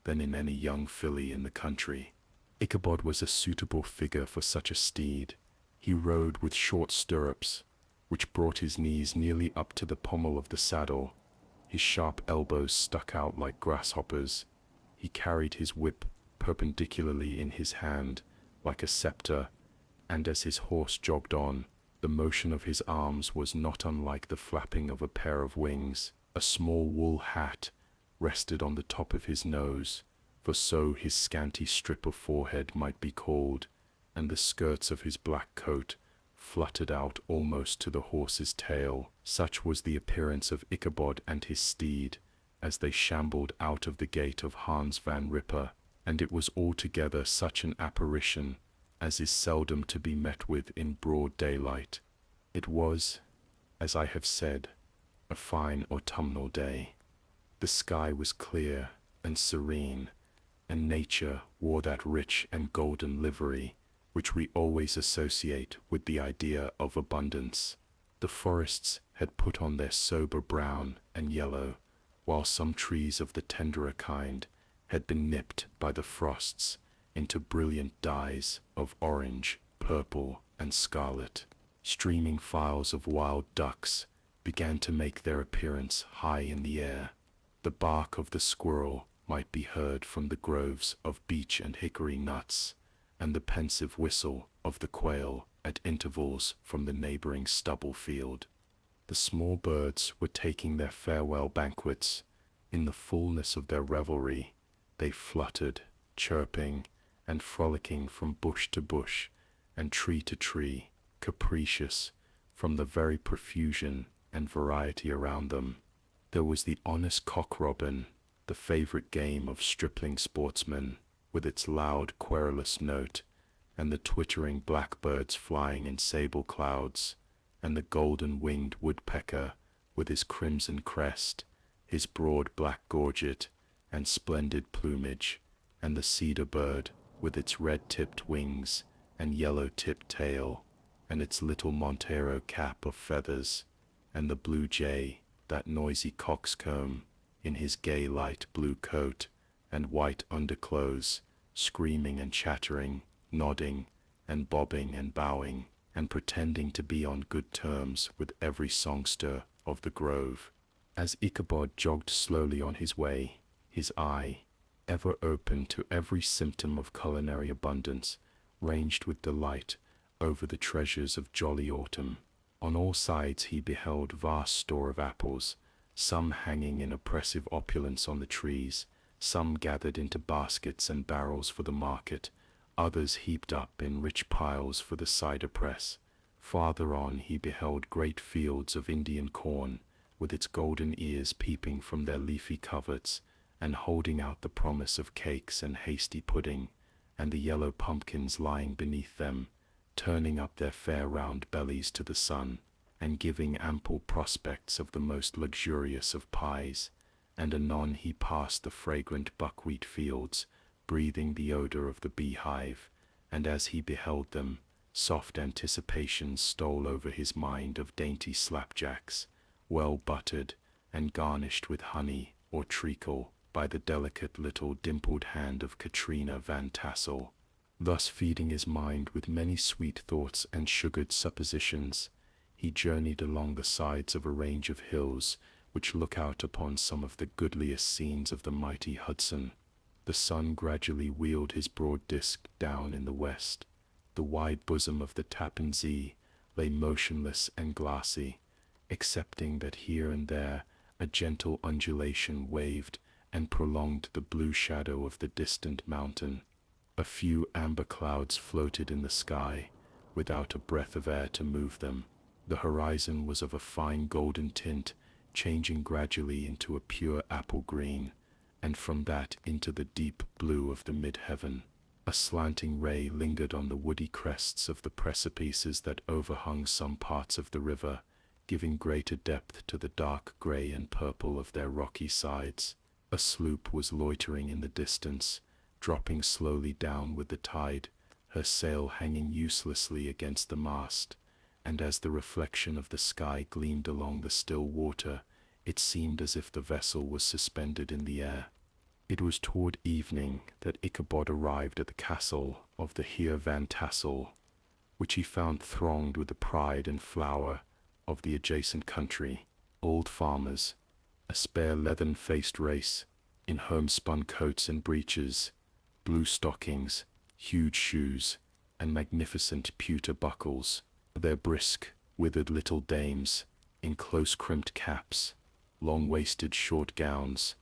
than in any young filly in the country. Ichabod was a suitable figure for such a steed. He rode with short stirrups, which brought his knees nearly up to the pommel of the saddle. His sharp elbows stuck out like grasshoppers. He carried his whip perpendicularly in his hand, like a scepter, and as his horse jogged on, the motion of his arms was not unlike the flapping of a pair of wings. A small wool hat rested on the top of his nose, for so his scanty strip of forehead might be called, and the skirts of his black coat fluttered out almost to the horse's tail. Such was the appearance of Ichabod and his steed as they shambled out of the gate of Hans van Ripper, and it was altogether such an apparition as is seldom to be met with in broad daylight. It was, as I have said, a fine autumnal day. The sky was clear and serene, and nature wore that rich and golden livery which we always associate with the idea of abundance. The forests had put on their sober brown and yellow, while some trees of the tenderer kind had been nipped by the frosts into brilliant dyes of orange, purple, and scarlet. Streaming files of wild ducks began to make their appearance high in the air. The bark of the squirrel might be heard from the groves of beech and hickory nuts, and the pensive whistle of the quail at intervals from the neighboring stubble field. The small birds were taking their farewell banquets. In the fullness of their revelry, they fluttered, chirping and frolicking from bush to bush and tree to tree, capricious from the very profusion and variety around them. There was the honest cock-robin, the favorite game of stripling sportsmen, with its loud, querulous note, and the twittering blackbirds flying in sable clouds, and the golden-winged woodpecker with his crimson crest, his broad black gorget and splendid plumage, and the cedar bird with its red-tipped wings and yellow-tipped tail, and its little Montero cap of feathers, and the blue jay, that noisy coxcomb, in his gay light blue coat and white underclothes, screaming and chattering, nodding and bobbing and bowing, and pretending to be on good terms with every songster of the grove. As Ichabod jogged slowly on his way, his eye, ever open to every symptom of culinary abundance, ranged with delight over the treasures of jolly autumn. On all sides he beheld vast store of apples, some hanging in oppressive opulence on the trees, some gathered into baskets and barrels for the market, others heaped up in rich piles for the cider press. Farther on he beheld great fields of Indian corn, with its golden ears peeping from their leafy coverts, and holding out the promise of cakes and hasty pudding, and the yellow pumpkins lying beneath them, turning up their fair round bellies to the sun, and giving ample prospects of the most luxurious of pies. And anon he passed the fragrant buckwheat fields, breathing the odor of the beehive, and as he beheld them, soft anticipations stole over his mind of dainty slapjacks, well buttered and garnished with honey or treacle by the delicate little dimpled hand of Katrina Van Tassel. Thus feeding his mind with many sweet thoughts and sugared suppositions, he journeyed along the sides of a range of hills which look out upon some of the goodliest scenes of the mighty Hudson. The sun gradually wheeled his broad disk down in the west. The wide bosom of the Tappan Zee lay motionless and glassy, excepting that here and there a gentle undulation waved and prolonged the blue shadow of the distant mountain. A few amber clouds floated in the sky, without a breath of air to move them. The horizon was of a fine golden tint, changing gradually into a pure apple green, and from that into the deep blue of the mid-heaven. A slanting ray lingered on the woody crests of the precipices that overhung some parts of the river, giving greater depth to the dark grey and purple of their rocky sides. A sloop was loitering in the distance, dropping slowly down with the tide, her sail hanging uselessly against the mast, and as the reflection of the sky gleamed along the still water, it seemed as if the vessel was suspended in the air. It was toward evening that Ichabod arrived at the castle of the Heer Van Tassel, which he found thronged with the pride and flower of the adjacent country, old farmers, a spare leathern-faced race, in homespun coats and breeches, blue stockings, huge shoes, and magnificent pewter buckles. Their brisk, withered little dames, in close-crimped caps, long-waisted short gowns,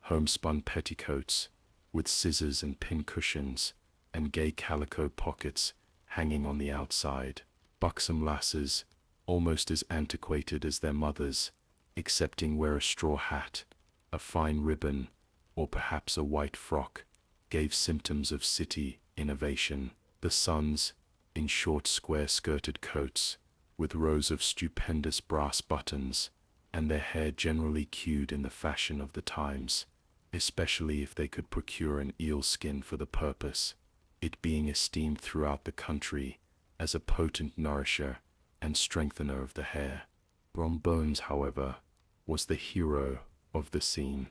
homespun petticoats, with scissors and pin-cushions, and gay calico pockets hanging on the outside. Buxom lasses, almost as antiquated as their mothers, excepting where a straw hat, a fine ribbon, or perhaps a white frock, gave symptoms of city innovation. The sons, in short square-skirted coats, with rows of stupendous brass buttons, and their hair generally queued in the fashion of the times, especially if they could procure an eel skin for the purpose, it being esteemed throughout the country as a potent nourisher and strengthener of the hair. Bones, however, was the hero of the scene,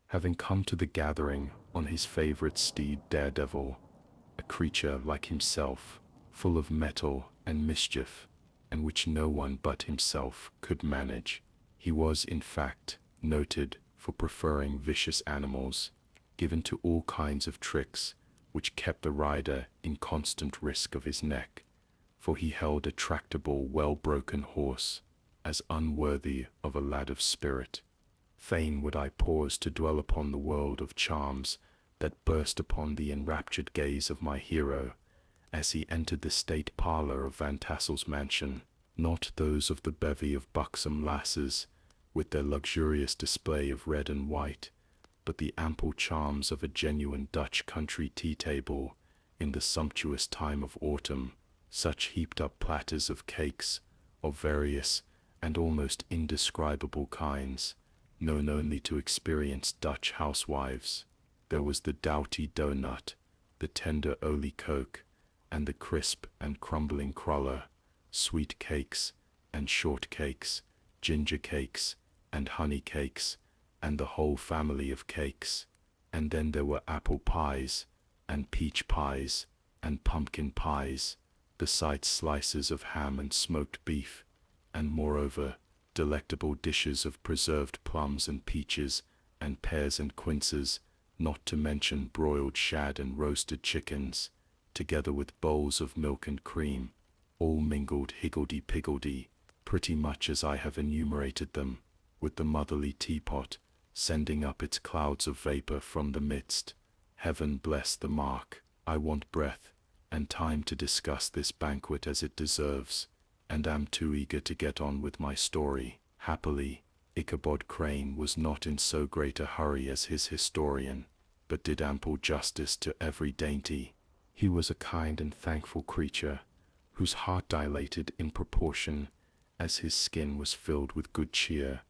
having come to the gathering on his favorite steed Daredevil, a creature like himself, full of mettle and mischief, and which no one but himself could manage. He was, in fact, noted for preferring vicious animals, given to all kinds of tricks, which kept the rider in constant risk of his neck, for he held a tractable, well-broken horse, as unworthy of a lad of spirit. Fain would I pause to dwell upon the world of charms that burst upon the enraptured gaze of my hero as he entered the state parlor of Van Tassel's mansion, not those of the bevy of buxom lasses, with their luxurious display of red and white, but the ample charms of a genuine Dutch country tea-table in the sumptuous time of autumn, such heaped-up platters of cakes of various and almost indescribable kinds, known only to experienced Dutch housewives. There was the doughty doughnut, the tender olie-koek, and the crisp and crumbling cruller, sweet cakes and short cakes, ginger cakes and honey cakes, and the whole family of cakes. And then there were apple pies, and peach pies, and pumpkin pies, besides slices of ham and smoked beef, and moreover, delectable dishes of preserved plums and peaches, and pears and quinces, not to mention broiled shad and roasted chickens, together with bowls of milk and cream, all mingled higgledy-piggledy, pretty much as I have enumerated them, with the motherly teapot, sending up its clouds of vapor from the midst. Heaven bless the mark. I want breath and time to discuss this banquet as it deserves, and am too eager to get on with my story. Happily, Ichabod Crane was not in so great a hurry as his historian, but did ample justice to every dainty. He was a kind and thankful creature, whose heart dilated in proportion as his skin was filled with good cheer,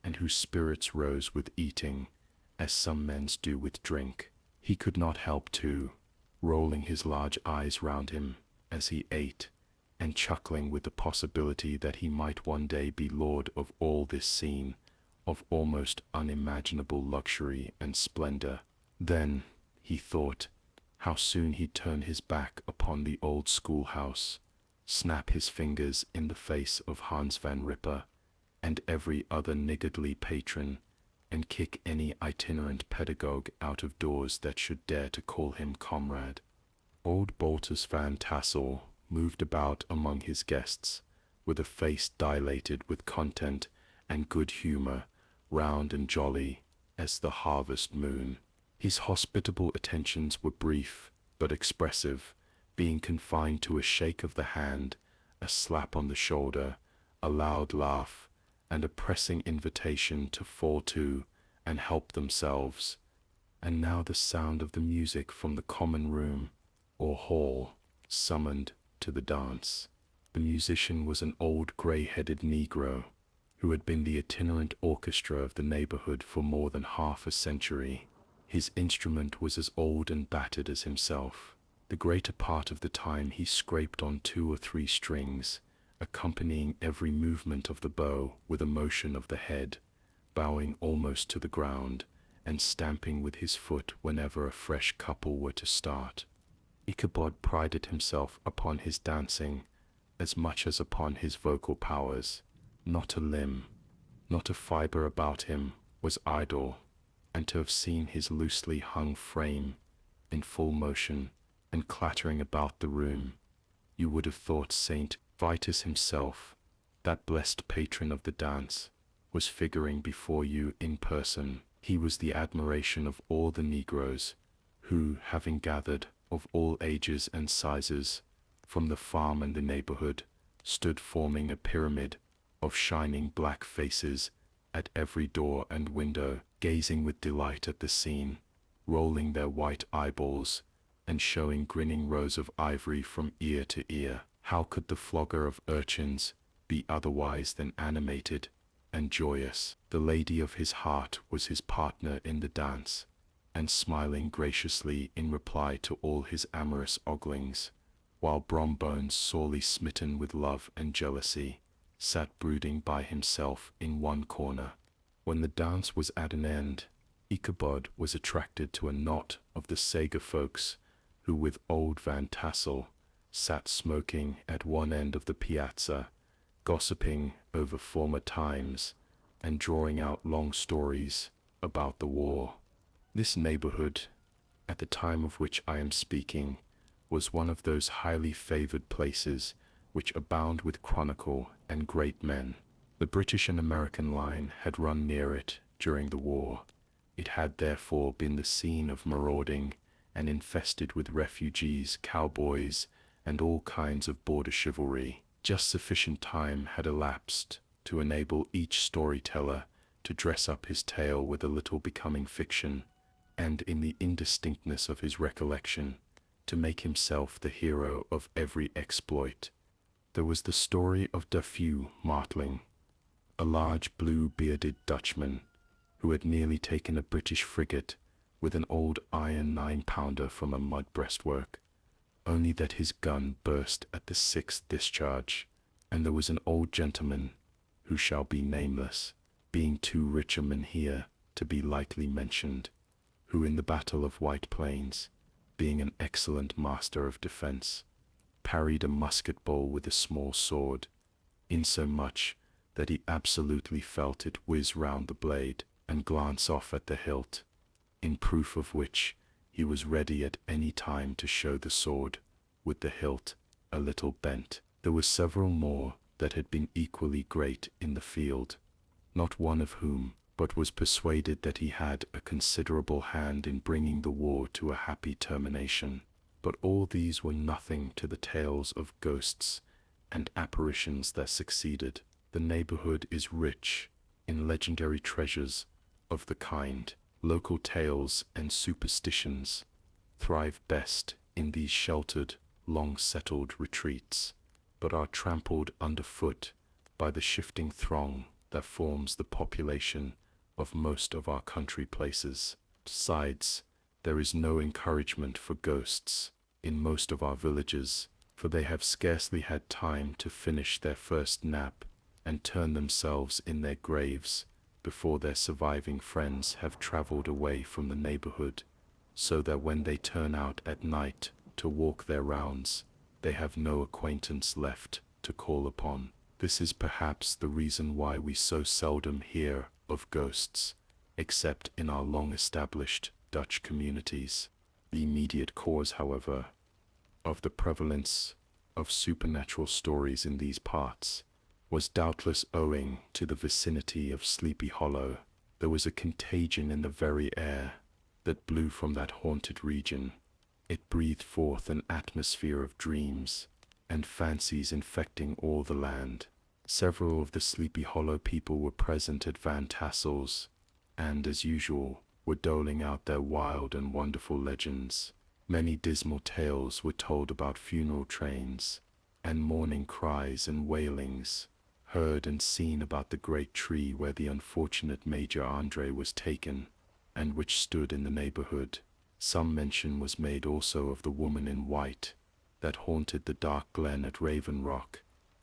and whose spirits rose with eating, as some men's do with drink. He could not help, too, rolling his large eyes round him as he ate, and chuckling with the possibility that he might one day be lord of all this scene of almost unimaginable luxury and splendor. Then, he thought, how soon he'd turn his back upon the old schoolhouse, snap his fingers in the face of Hans van Ripper and every other niggardly patron, and kick any itinerant pedagogue out of doors that should dare to call him comrade. Old Baltus Van Tassel moved about among his guests, with a face dilated with content and good humor, round and jolly as the harvest moon. His hospitable attentions were brief but expressive, being confined to a shake of the hand, a slap on the shoulder, a loud laugh, and a pressing invitation to fall to and help themselves. And now the sound of the music from the common room or hall summoned to the dance. The musician was an old gray-headed Negro who had been the itinerant orchestra of the neighborhood for more than half a century. His instrument was as old and battered as himself. The greater part of the time he scraped on 2 or 3 strings, accompanying every movement of the bow with a motion of the head, bowing almost to the ground, and stamping with his foot whenever a fresh couple were to start. Ichabod prided himself upon his dancing as much as upon his vocal powers. Not a limb, not a fiber about him was idle, and to have seen his loosely hung frame in full motion and clattering about the room, you would have thought Saint Vitus himself, that blessed patron of the dance, was figuring before you in person. He was the admiration of all the Negroes, who, having gathered of all ages and sizes from the farm and the neighborhood, stood forming a pyramid of shining black faces at every door and window, gazing with delight at the scene, rolling their white eyeballs, and showing grinning rows of ivory from ear to ear. How could the flogger of urchins be otherwise than animated and joyous? The lady of his heart was his partner in the dance, and smiling graciously in reply to all his amorous oglings, while Brombones, sorely smitten with love and jealousy, sat brooding by himself in one corner. When the dance was at an end, Ichabod was attracted to a knot of the Sager folks, who with old Van Tassel sat smoking at one end of the piazza, gossiping over former times and drawing out long stories about the war. This neighborhood, at the time of which I am speaking, was one of those highly favored places which abound with chronicle and great men. The British and American line had run near it during the war. It had therefore been the scene of marauding and infested with refugees, cowboys, and all kinds of border chivalry. Just sufficient time had elapsed to enable each storyteller to dress up his tale with a little becoming fiction, and in the indistinctness of his recollection, to make himself the hero of every exploit. There was the story of Dufeu Martling, a large blue-bearded Dutchman who had nearly taken a British frigate with an old iron 9-pounder from a mud breastwork, only that his gun burst at the 6th discharge. And there was an old gentleman, who shall be nameless, being too rich a man here to be lightly mentioned, who in the Battle of White Plains, being an excellent master of defense, parried a musket ball with a small sword, insomuch that he absolutely felt it whiz round the blade and glance off at the hilt, in proof of which he was ready at any time to show the sword, with the hilt a little bent. There were several more that had been equally great in the field, not one of whom but was persuaded that he had a considerable hand in bringing the war to a happy termination. But all these were nothing to the tales of ghosts and apparitions that succeeded. The neighborhood is rich in legendary treasures of the kind. Local tales and superstitions thrive best in these sheltered, long-settled retreats, but are trampled underfoot by the shifting throng that forms the population of most of our country places. Besides, there is no encouragement for ghosts in most of our villages, for they have scarcely had time to finish their first nap and turn themselves in their graves before their surviving friends have traveled away from the neighborhood, so that when they turn out at night to walk their rounds, they have no acquaintance left to call upon. This is perhaps the reason why we so seldom hear of ghosts, except in our long-established Dutch communities. The immediate cause, however, of the prevalence of supernatural stories in these parts was doubtless owing to the vicinity of Sleepy Hollow. There was a contagion in the very air that blew from that haunted region. It breathed forth an atmosphere of dreams and fancies infecting all the land. Several of the Sleepy Hollow people were present at Van Tassel's, and, as usual, were doling out their wild and wonderful legends. Many dismal tales were told about funeral trains, and mourning cries and wailings, heard and seen about the great tree where the unfortunate Major Andre was taken, and which stood in the neighborhood. Some mention was made also of the woman in white that haunted the dark glen at Raven Rock,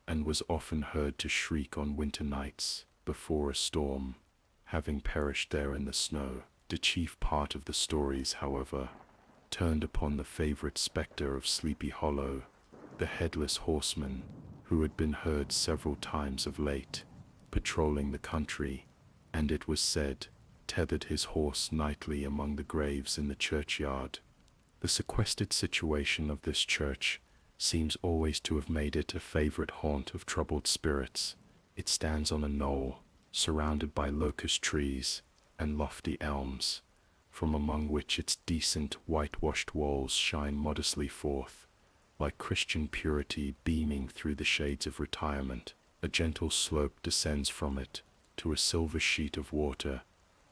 and was often heard to shriek on winter nights before a storm, having perished there in the snow. The chief part of the stories, however, turned upon the favorite spectre of Sleepy Hollow, the Headless Horseman, who had been heard several times of late, patrolling the country, and it was said, tethered his horse nightly among the graves in the churchyard. The sequestered situation of this church seems always to have made it a favorite haunt of troubled spirits. It stands on a knoll, surrounded by locust trees and lofty elms, from among which its decent whitewashed walls shine modestly forth, like Christian purity beaming through the shades of retirement. A gentle slope descends from it to a silver sheet of water,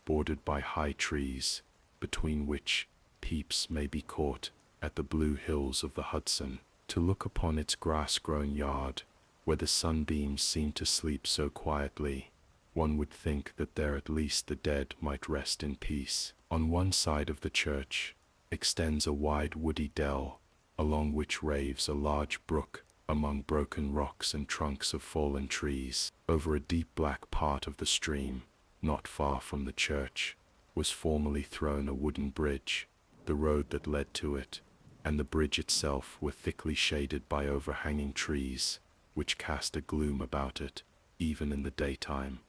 bordered by high trees, between which peeps may be caught at the blue hills of the Hudson. To look upon its grass-grown yard, where the sunbeams seem to sleep so quietly, one would think that there at least the dead might rest in peace. On one side of the church extends a wide woody dell, along which raves a large brook among broken rocks and trunks of fallen trees. Over a deep black part of the stream, not far from the church, was formerly thrown a wooden bridge. The road that led to it and the bridge itself were thickly shaded by overhanging trees, which cast a gloom about it, even in the daytime,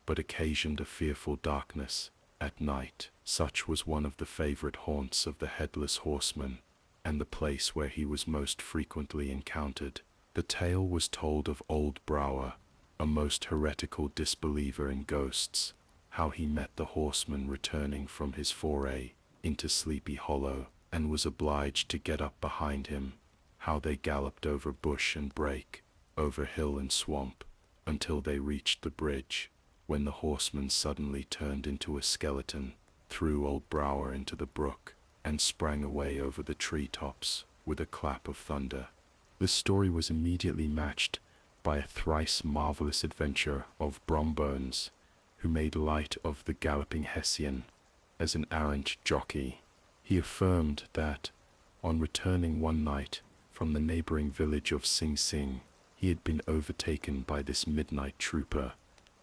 but occasioned a fearful darkness at night. Such was one of the favorite haunts of the Headless Horseman, and the place where he was most frequently encountered. The tale was told of old Brouwer, a most heretical disbeliever in ghosts, how he met the horseman returning from his foray into Sleepy Hollow, and was obliged to get up behind him, how they galloped over bush and brake, over hill and swamp, until they reached the bridge, when the horseman suddenly turned into a skeleton, threw old Brower into the brook, and sprang away over the tree-tops with a clap of thunder. The story was immediately matched by a thrice marvelous adventure of Brombones, who made light of the galloping Hessian as an arrant jockey. He affirmed that, on returning one night from the neighboring village of Sing Sing, he had been overtaken by this midnight trooper,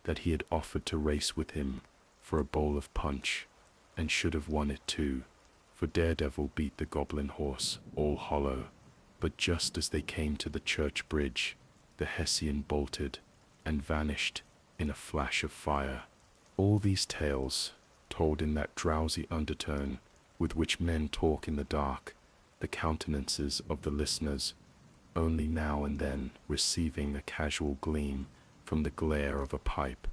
that he had offered to race with him for a bowl of punch, and should have won it too, for Daredevil beat the goblin horse All Hollow. But just as they came to the church bridge, the Hessian bolted and vanished in a flash of fire. All these tales, told in that drowsy undertone with which men talk in the dark, the countenances of the listeners only now and then receiving a casual gleam from the glare of a pipe,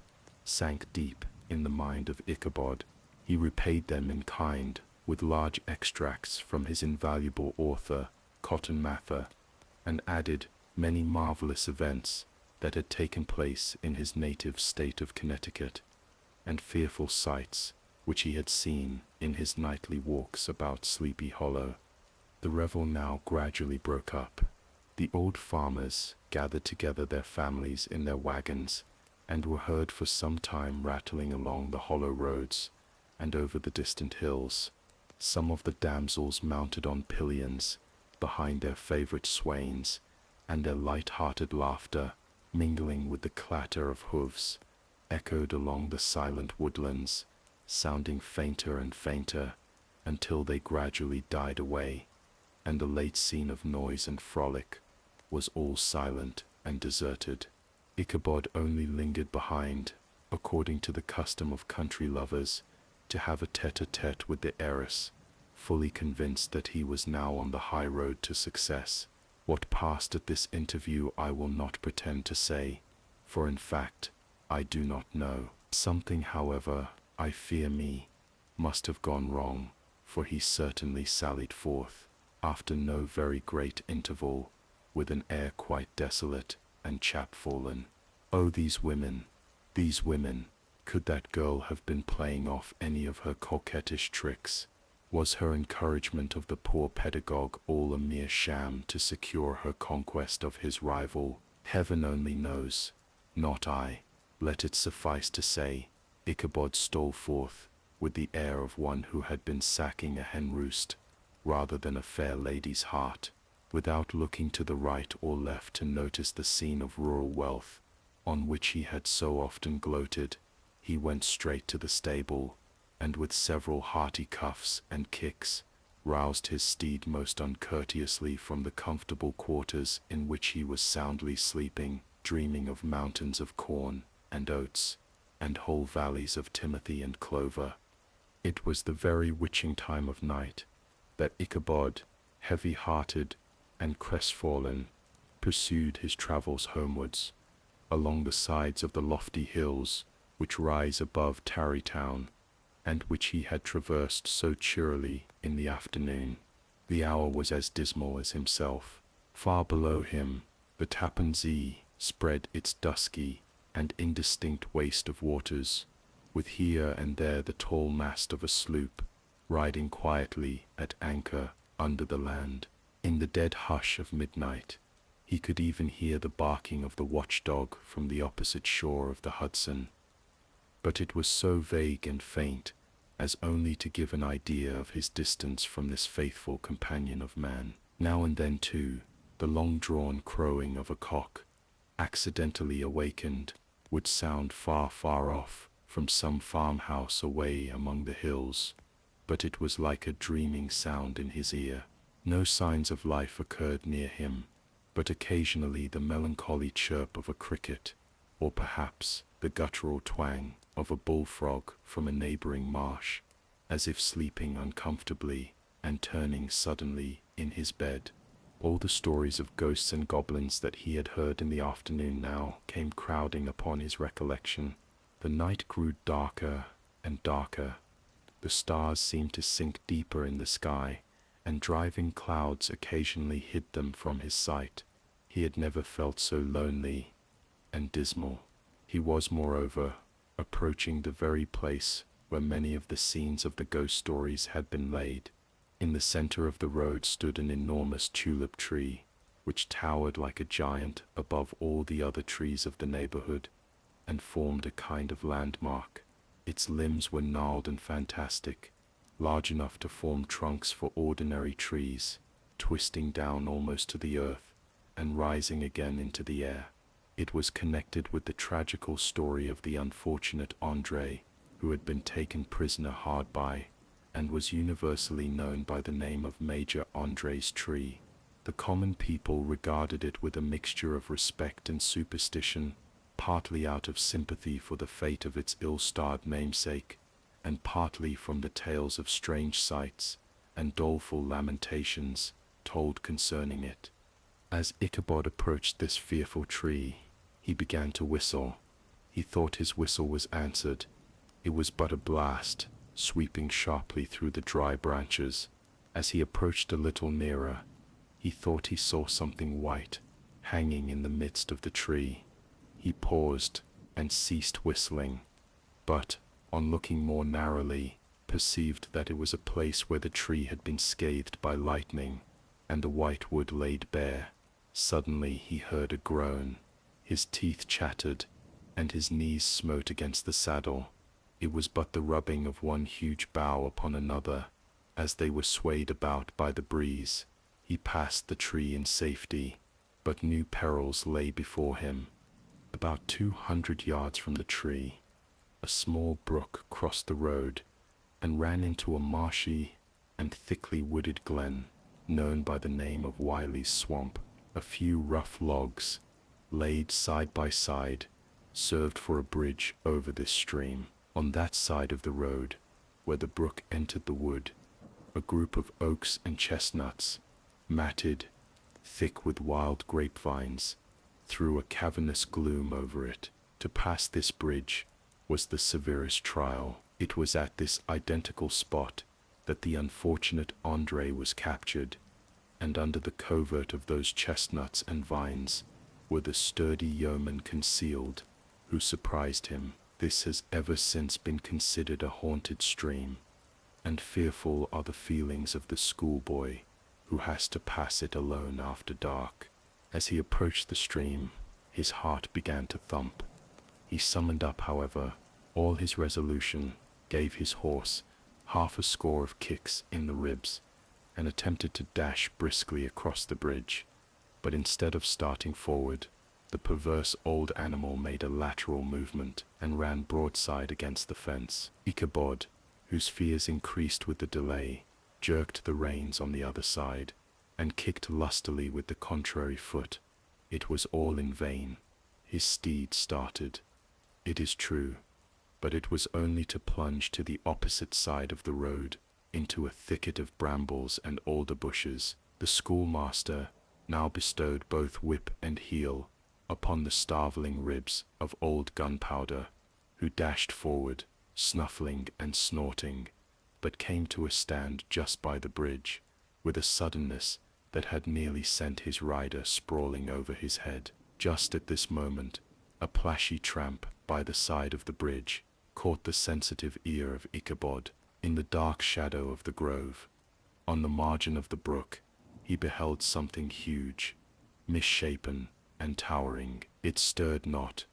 sank deep in the mind of Ichabod. He repaid them in kind with large extracts from his invaluable author, Cotton Mather, and added many marvelous events that had taken place in his native state of Connecticut, and fearful sights which he had seen in his nightly walks about Sleepy Hollow. The revel now gradually broke up. The old farmers gathered together their families in their wagons, and were heard for some time rattling along the hollow roads and over the distant hills. Some of the damsels mounted on pillions behind their favorite swains, and their light-hearted laughter, mingling with the clatter of hoofs, echoed along the silent woodlands, sounding fainter and fainter until they gradually died away, and the late scene of noise and frolic was all silent and deserted. Ichabod only lingered behind, according to the custom of country lovers, to have a tete-a-tete with the heiress, fully convinced that he was now on the high road to success. What passed at this interview I will not pretend to say, for in fact I do not know. Something, however, I fear me, must have gone wrong, for he certainly sallied forth, after no very great interval, with an air quite desolate and chapfallen. Oh, these women! These women! Could that girl have been playing off any of her coquettish tricks? Was her encouragement of the poor pedagogue all a mere sham to secure her conquest of his rival? Heaven only knows, not I. Let it suffice to say, Ichabod stole forth with the air of one who had been sacking a hen roost, rather than a fair lady's heart, without looking to the right or left to notice the scene of rural wealth, on which he had so often gloated. He went straight to the stable, and with several hearty cuffs and kicks, roused his steed most uncourteously from the comfortable quarters in which he was soundly sleeping, dreaming of mountains of corn and oats, and whole valleys of timothy and clover. It was the very witching time of night, that Ichabod, heavy-hearted and crestfallen, pursued his travels homewards, along the sides of the lofty hills which rise above Tarrytown, and which he had traversed so cheerily in the afternoon. The hour was as dismal as himself. Far below him, the Tappan Zee spread its dusky and indistinct waste of waters, with here and there the tall mast of a sloop, riding quietly at anchor under the land. In the dead hush of midnight, he could even hear the barking of the watchdog from the opposite shore of the Hudson, but it was so vague and faint as only to give an idea of his distance from this faithful companion of man. Now and then, too, the long-drawn crowing of a cock, accidentally awakened, would sound far, far off from some farmhouse away among the hills, but it was like a dreaming sound in his ear. No signs of life occurred near him, but occasionally the melancholy chirp of a cricket, or perhaps the guttural twang of a bullfrog from a neighboring marsh, as if sleeping uncomfortably and turning suddenly in his bed. All the stories of ghosts and goblins that he had heard in the afternoon now came crowding upon his recollection. The night grew darker and darker. The stars seemed to sink deeper in the sky, and driving clouds occasionally hid them from his sight. He had never felt so lonely and dismal. He was, moreover, approaching the very place where many of the scenes of the ghost stories had been laid. In the center of the road stood an enormous tulip tree, which towered like a giant above all the other trees of the neighborhood, and formed a kind of landmark. Its limbs were gnarled and fantastic, large enough to form trunks for ordinary trees, twisting down almost to the earth, and rising again into the air. It was connected with the tragical story of the unfortunate Andre, who had been taken prisoner hard by, and was universally known by the name of Major Andre's tree. The common people regarded it with a mixture of respect and superstition, partly out of sympathy for the fate of its ill-starred namesake, and partly from the tales of strange sights and doleful lamentations told concerning it. As Ichabod approached this fearful tree, he began to whistle. He thought his whistle was answered. It was but a blast, sweeping sharply through the dry branches. As he approached a little nearer, he thought he saw something white hanging in the midst of the tree. He paused and ceased whistling, but, on looking more narrowly, perceived that it was a place where the tree had been scathed by lightning, and the white wood laid bare. Suddenly he heard a groan. His teeth chattered, and his knees smote against the saddle. It was but the rubbing of one huge bough upon another, as they were swayed about by the breeze. He passed the tree in safety, but new perils lay before him. About 200 yards from the tree, a small brook crossed the road and ran into a marshy and thickly wooded glen, known by the name of Wiley's Swamp. A few rough logs, laid side by side, served for a bridge over this stream. On that side of the road, where the brook entered the wood, a group of oaks and chestnuts, matted, thick with wild grapevines, threw a cavernous gloom over it. To pass this bridge was the severest trial. It was at this identical spot that the unfortunate Andre was captured, and under the covert of those chestnuts and vines were the sturdy yeomen concealed, who surprised him. This has ever since been considered a haunted stream, and fearful are the feelings of the schoolboy who has to pass it alone after dark. As he approached the stream, his heart began to thump. He summoned up, however, all his resolution, gave his horse half a score of kicks in the ribs, and attempted to dash briskly across the bridge. But instead of starting forward, the perverse old animal made a lateral movement and ran broadside against the fence. Ichabod, whose fears increased with the delay, jerked the reins on the other side, and kicked lustily with the contrary foot. It was all in vain. His steed started, it is true, but it was only to plunge to the opposite side of the road, into a thicket of brambles and alder bushes. The schoolmaster now bestowed both whip and heel upon the starveling ribs of old Gunpowder, who dashed forward, snuffling and snorting, but came to a stand just by the bridge, with a suddenness that had nearly sent his rider sprawling over his head. Just at this moment, a plashy tramp by the side of the bridge caught the sensitive ear of Ichabod. In the dark shadow of the grove, on the margin of the brook, he beheld something huge, misshapen and towering. It stirred not,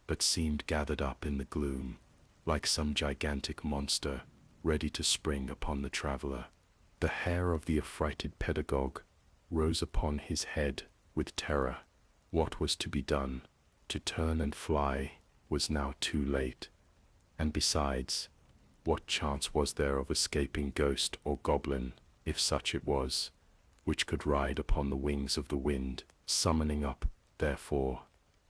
but seemed gathered up in the gloom, like some gigantic monster ready to spring upon the traveler. The hair of the affrighted pedagogue rose upon his head with terror. What was to be done? To turn and fly was now too late, and besides, what chance was there of escaping ghost or goblin, if such it was, which could ride upon the wings of the wind? Summoning up, therefore,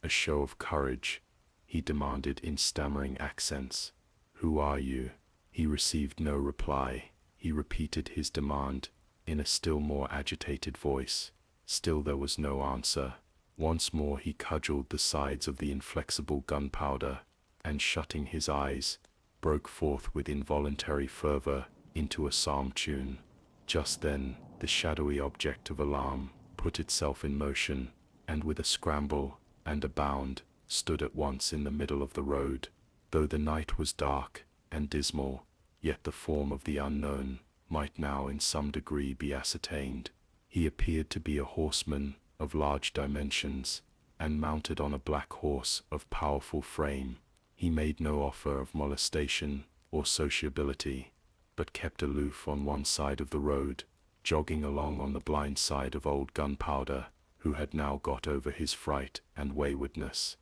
a show of courage, he demanded in stammering accents, "Who are you?" He received no reply. He repeated his demand in a still more agitated voice, Still there was no answer. Once more he cudgeled the sides of the inflexible gunpowder, and shutting his eyes, broke forth with involuntary fervor into a psalm tune. Just then, the shadowy object of alarm put itself in motion, and with a scramble and a bound, stood at once in the middle of the road. Though the night was dark and dismal, yet the form of the unknown might now in some degree be ascertained. He appeared to be a horseman of large dimensions, and mounted on a black horse of powerful frame. He made no offer of molestation or sociability, but kept aloof on one side of the road, jogging along on the blind side of old Gunpowder, who had now got over his fright and waywardness.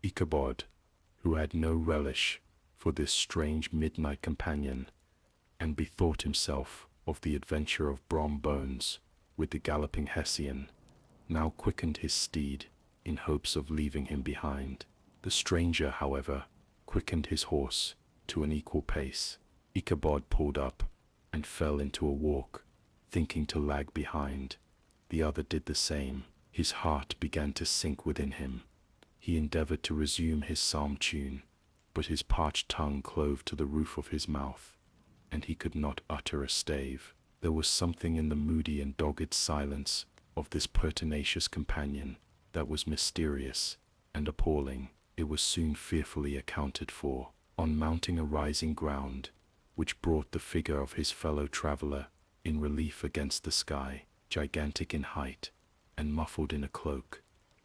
Ichabod, who had no relish for this strange midnight companion, and bethought himself of the adventure of Brom Bones with the galloping Hessian, now quickened his steed in hopes of leaving him behind. The stranger, however, quickened his horse to an equal pace. Ichabod pulled up and fell into a walk, thinking to lag behind. The other did the same. His heart began to sink within him. He endeavored to resume his psalm tune, but his parched tongue clove to the roof of his mouth, and he could not utter a stave. There was something in the moody and dogged silence of this pertinacious companion that was mysterious and appalling. It was soon fearfully accounted for. On mounting a rising ground, which brought the figure of his fellow traveller in relief against the sky, gigantic in height, and muffled in a cloak,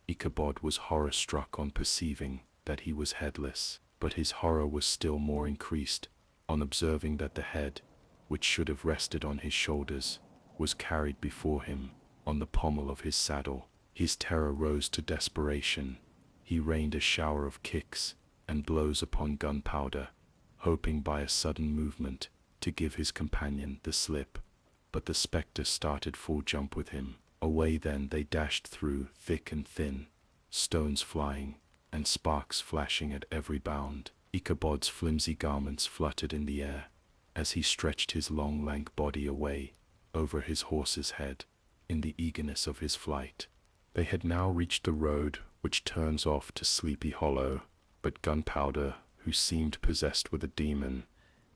Ichabod was horror-struck on perceiving that he was headless. But his horror was still more increased on observing that the head, which should have rested on his shoulders, was carried before him on the pommel of his saddle. His terror rose to desperation. He rained a shower of kicks and blows upon Gunpowder, hoping by a sudden movement to give his companion the slip. But the spectre started full jump with him. Away then they dashed through thick and thin, stones flying, and sparks flashing at every bound. Ichabod's flimsy garments fluttered in the air, as he stretched his long lank body away over his horse's head, in the eagerness of his flight. They had now reached the road which turns off to Sleepy Hollow, but Gunpowder, who seemed possessed with a demon,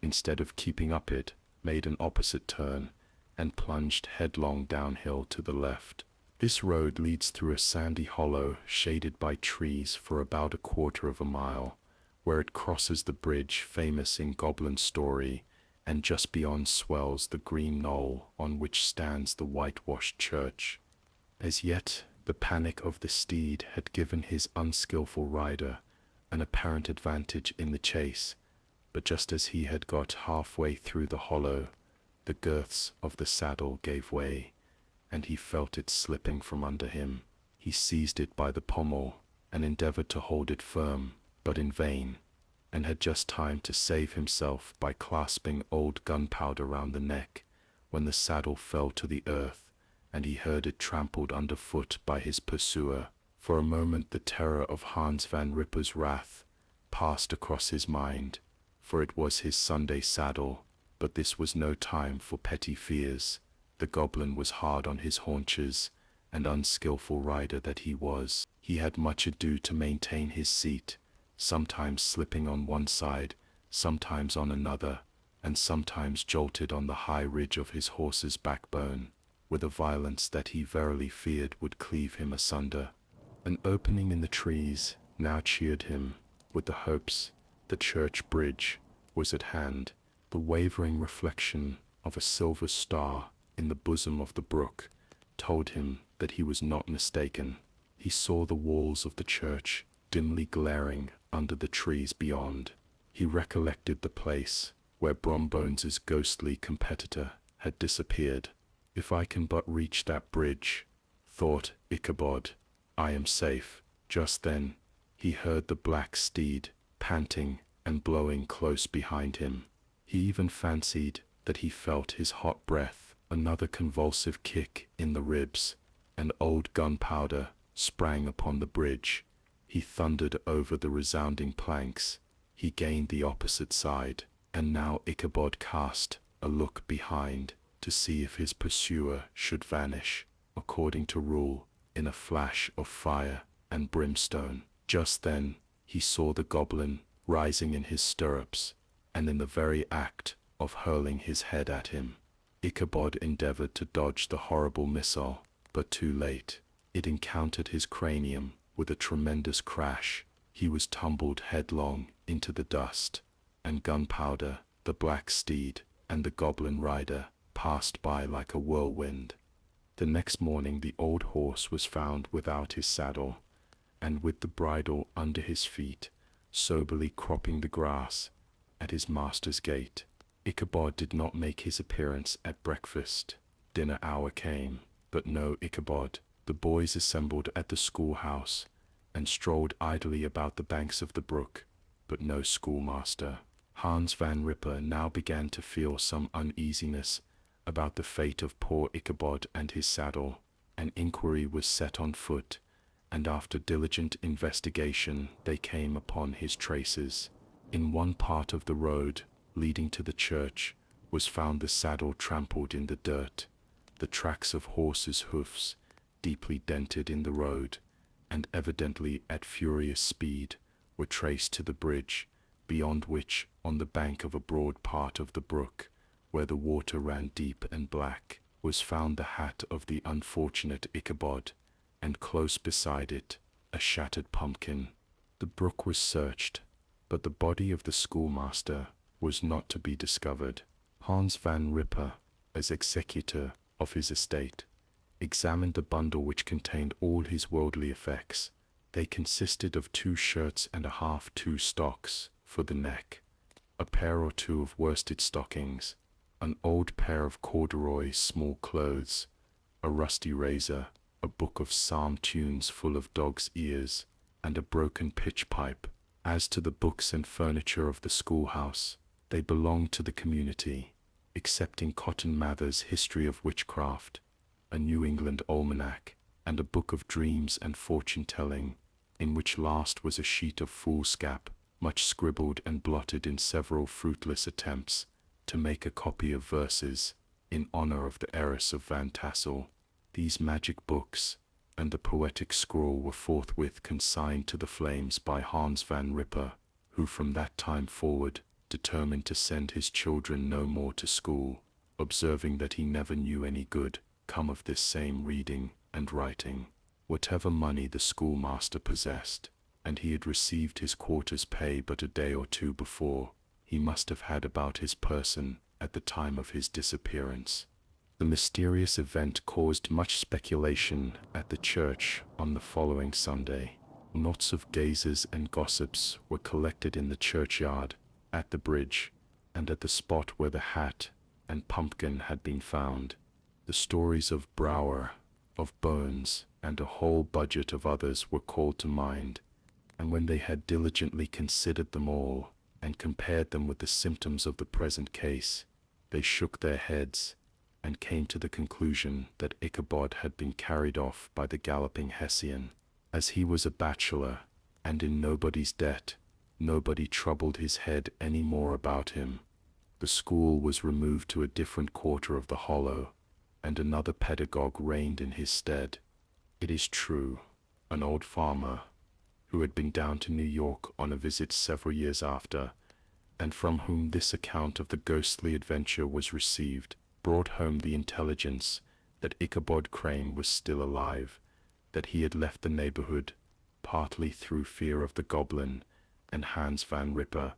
instead of keeping up it, made an opposite turn, and plunged headlong downhill to the left. This road leads through a sandy hollow shaded by trees for about a quarter of a mile, where it crosses the bridge famous in Goblin story, and just beyond swells the green knoll on which stands the whitewashed church. As yet, the panic of the steed had given his unskilful rider an apparent advantage in the chase, but just as he had got halfway through the hollow, the girths of the saddle gave way, and he felt it slipping from under him. He seized it by the pommel and endeavored to hold it firm, but in vain, and had just time to save himself by clasping old Gunpowder round the neck, when the saddle fell to the earth, and he heard it trampled underfoot by his pursuer. For a moment the terror of Hans van Ripper's wrath passed across his mind, for it was his Sunday saddle, but this was no time for petty fears. The goblin was hard on his haunches, and unskilful rider that he was, he had much ado to maintain his seat, sometimes slipping on one side, sometimes on another, and sometimes jolted on the high ridge of his horse's backbone, with a violence that he verily feared would cleave him asunder. An opening in the trees now cheered him with the hopes the church bridge was at hand. The wavering reflection of a silver star in the bosom of the brook told him that he was not mistaken. He saw the walls of the church dimly glaring under the trees beyond. He recollected the place where Brombones's ghostly competitor had disappeared. If I can but reach that bridge, thought Ichabod, I am safe. Just then he heard the black steed panting and blowing close behind him. He even fancied that he felt his hot breath. Another convulsive kick in the ribs, and old Gunpowder sprang upon the bridge. He thundered over the resounding planks. He gained the opposite side, and now Ichabod cast a look behind to see if his pursuer should vanish. according to rule, in a flash of fire and brimstone. Just then he saw the goblin rising in his stirrups, and in the very act of hurling his head at him. Ichabod endeavored to dodge the horrible missile, but too late. It encountered his cranium with a tremendous crash. He was tumbled headlong into the dust, and Gunpowder, the black steed, and the goblin rider passed by like a whirlwind. The next morning the old horse was found without his saddle, and with the bridle under his feet, soberly cropping the grass at his master's gate. Ichabod did not make his appearance at breakfast. Dinner hour came, but no Ichabod. The boys assembled at the schoolhouse and strolled idly about the banks of the brook, but no schoolmaster. Hans Van Ripper now began to feel some uneasiness about the fate of poor Ichabod and his saddle. An inquiry was set on foot, and after diligent investigation they came upon his traces. In one part of the road leading to the church was found the saddle trampled in the dirt, the tracks of horses' hoofs deeply dented in the road, and evidently at furious speed, were traced to the bridge, beyond which, on the bank of a broad part of the brook, where the water ran deep and black, was found the hat of the unfortunate Ichabod, and close beside it, a shattered pumpkin. The brook was searched, but the body of the schoolmaster was not to be discovered. Hans Van Ripper, as executor of his estate, examined the bundle which contained all his worldly effects. They consisted of 2 shirts and a half, 2 stocks for the neck, a pair or 2 of worsted stockings, an old pair of corduroy small clothes, a rusty razor, a book of psalm tunes full of dog's ears, and a broken pitch pipe. As to the books and furniture of the schoolhouse, they belonged to the community, excepting Cotton Mather's History of Witchcraft, a New England almanac, and a book of dreams and fortune-telling, in which last was a sheet of foolscap, much scribbled and blotted in several fruitless attempts to make a copy of verses in honor of the heiress of Van Tassel. These magic books and the poetic scroll were forthwith consigned to the flames by Hans Van Ripper, who from that time forward determined to send his children no more to school, observing that he never knew any good come of this same reading and writing. Whatever money the schoolmaster possessed, and he had received his quarter's pay but a day or 2 before, he must have had about his person at the time of his disappearance. The mysterious event caused much speculation at the church on the following Sunday. Knots of gazers and gossips were collected in the churchyard, at the bridge, and at the spot where the hat and pumpkin had been found. The stories of Brower, of Bones, and a whole budget of others were called to mind, and when they had diligently considered them all, and compared them with the symptoms of the present case, they shook their heads, and came to the conclusion that Ichabod had been carried off by the galloping Hessian. As he was a bachelor, and in nobody's debt, nobody troubled his head any more about him. The school was removed to a different quarter of the hollow, and another pedagogue reigned in his stead. It is true, an old farmer, who had been down to New York on a visit several years after, and from whom this account of the ghostly adventure was received, brought home the intelligence that Ichabod Crane was still alive, that he had left the neighborhood, partly through fear of the goblin and Hans Van Ripper,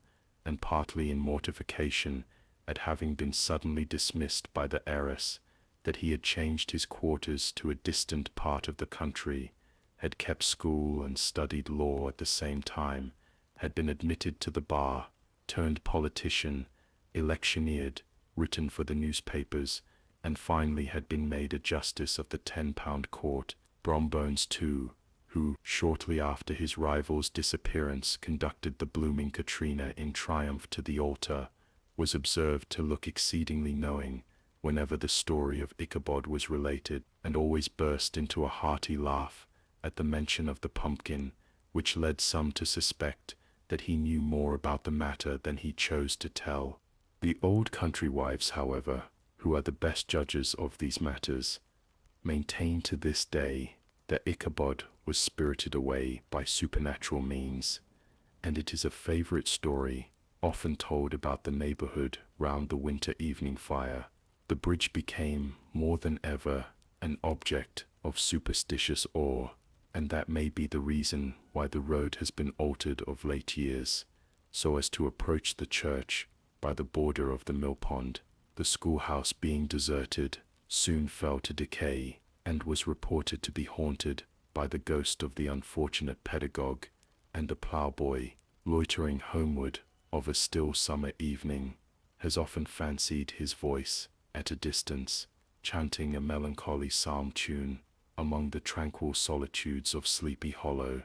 and partly in mortification at having been suddenly dismissed by the heiress, that he had changed his quarters to a distant part of the country, had kept school and studied law at the same time, had been admitted to the bar, turned politician, electioneered, written for the newspapers, and finally had been made a justice of the 10-pound court. Brombones, too, who, shortly after his rival's disappearance, conducted the blooming Katrina in triumph to the altar, was observed to look exceedingly knowing whenever the story of Ichabod was related, and always burst into a hearty laugh at the mention of the pumpkin, which led some to suspect that he knew more about the matter than he chose to tell. The old country wives, however, who are the best judges of these matters, maintain to this day that Ichabod was spirited away by supernatural means, and it is a favorite story often told about the neighborhood round the winter evening fire. The bridge became more than ever an object of superstitious awe, and that may be the reason why the road has been altered of late years, so as to approach the church by the border of the mill pond. The schoolhouse, being deserted, soon fell to decay, and was reported to be haunted by the ghost of the unfortunate pedagogue, and the ploughboy, loitering homeward of a still summer evening, has often fancied his voice at a distance, chanting a melancholy psalm tune among the tranquil solitudes of Sleepy Hollow.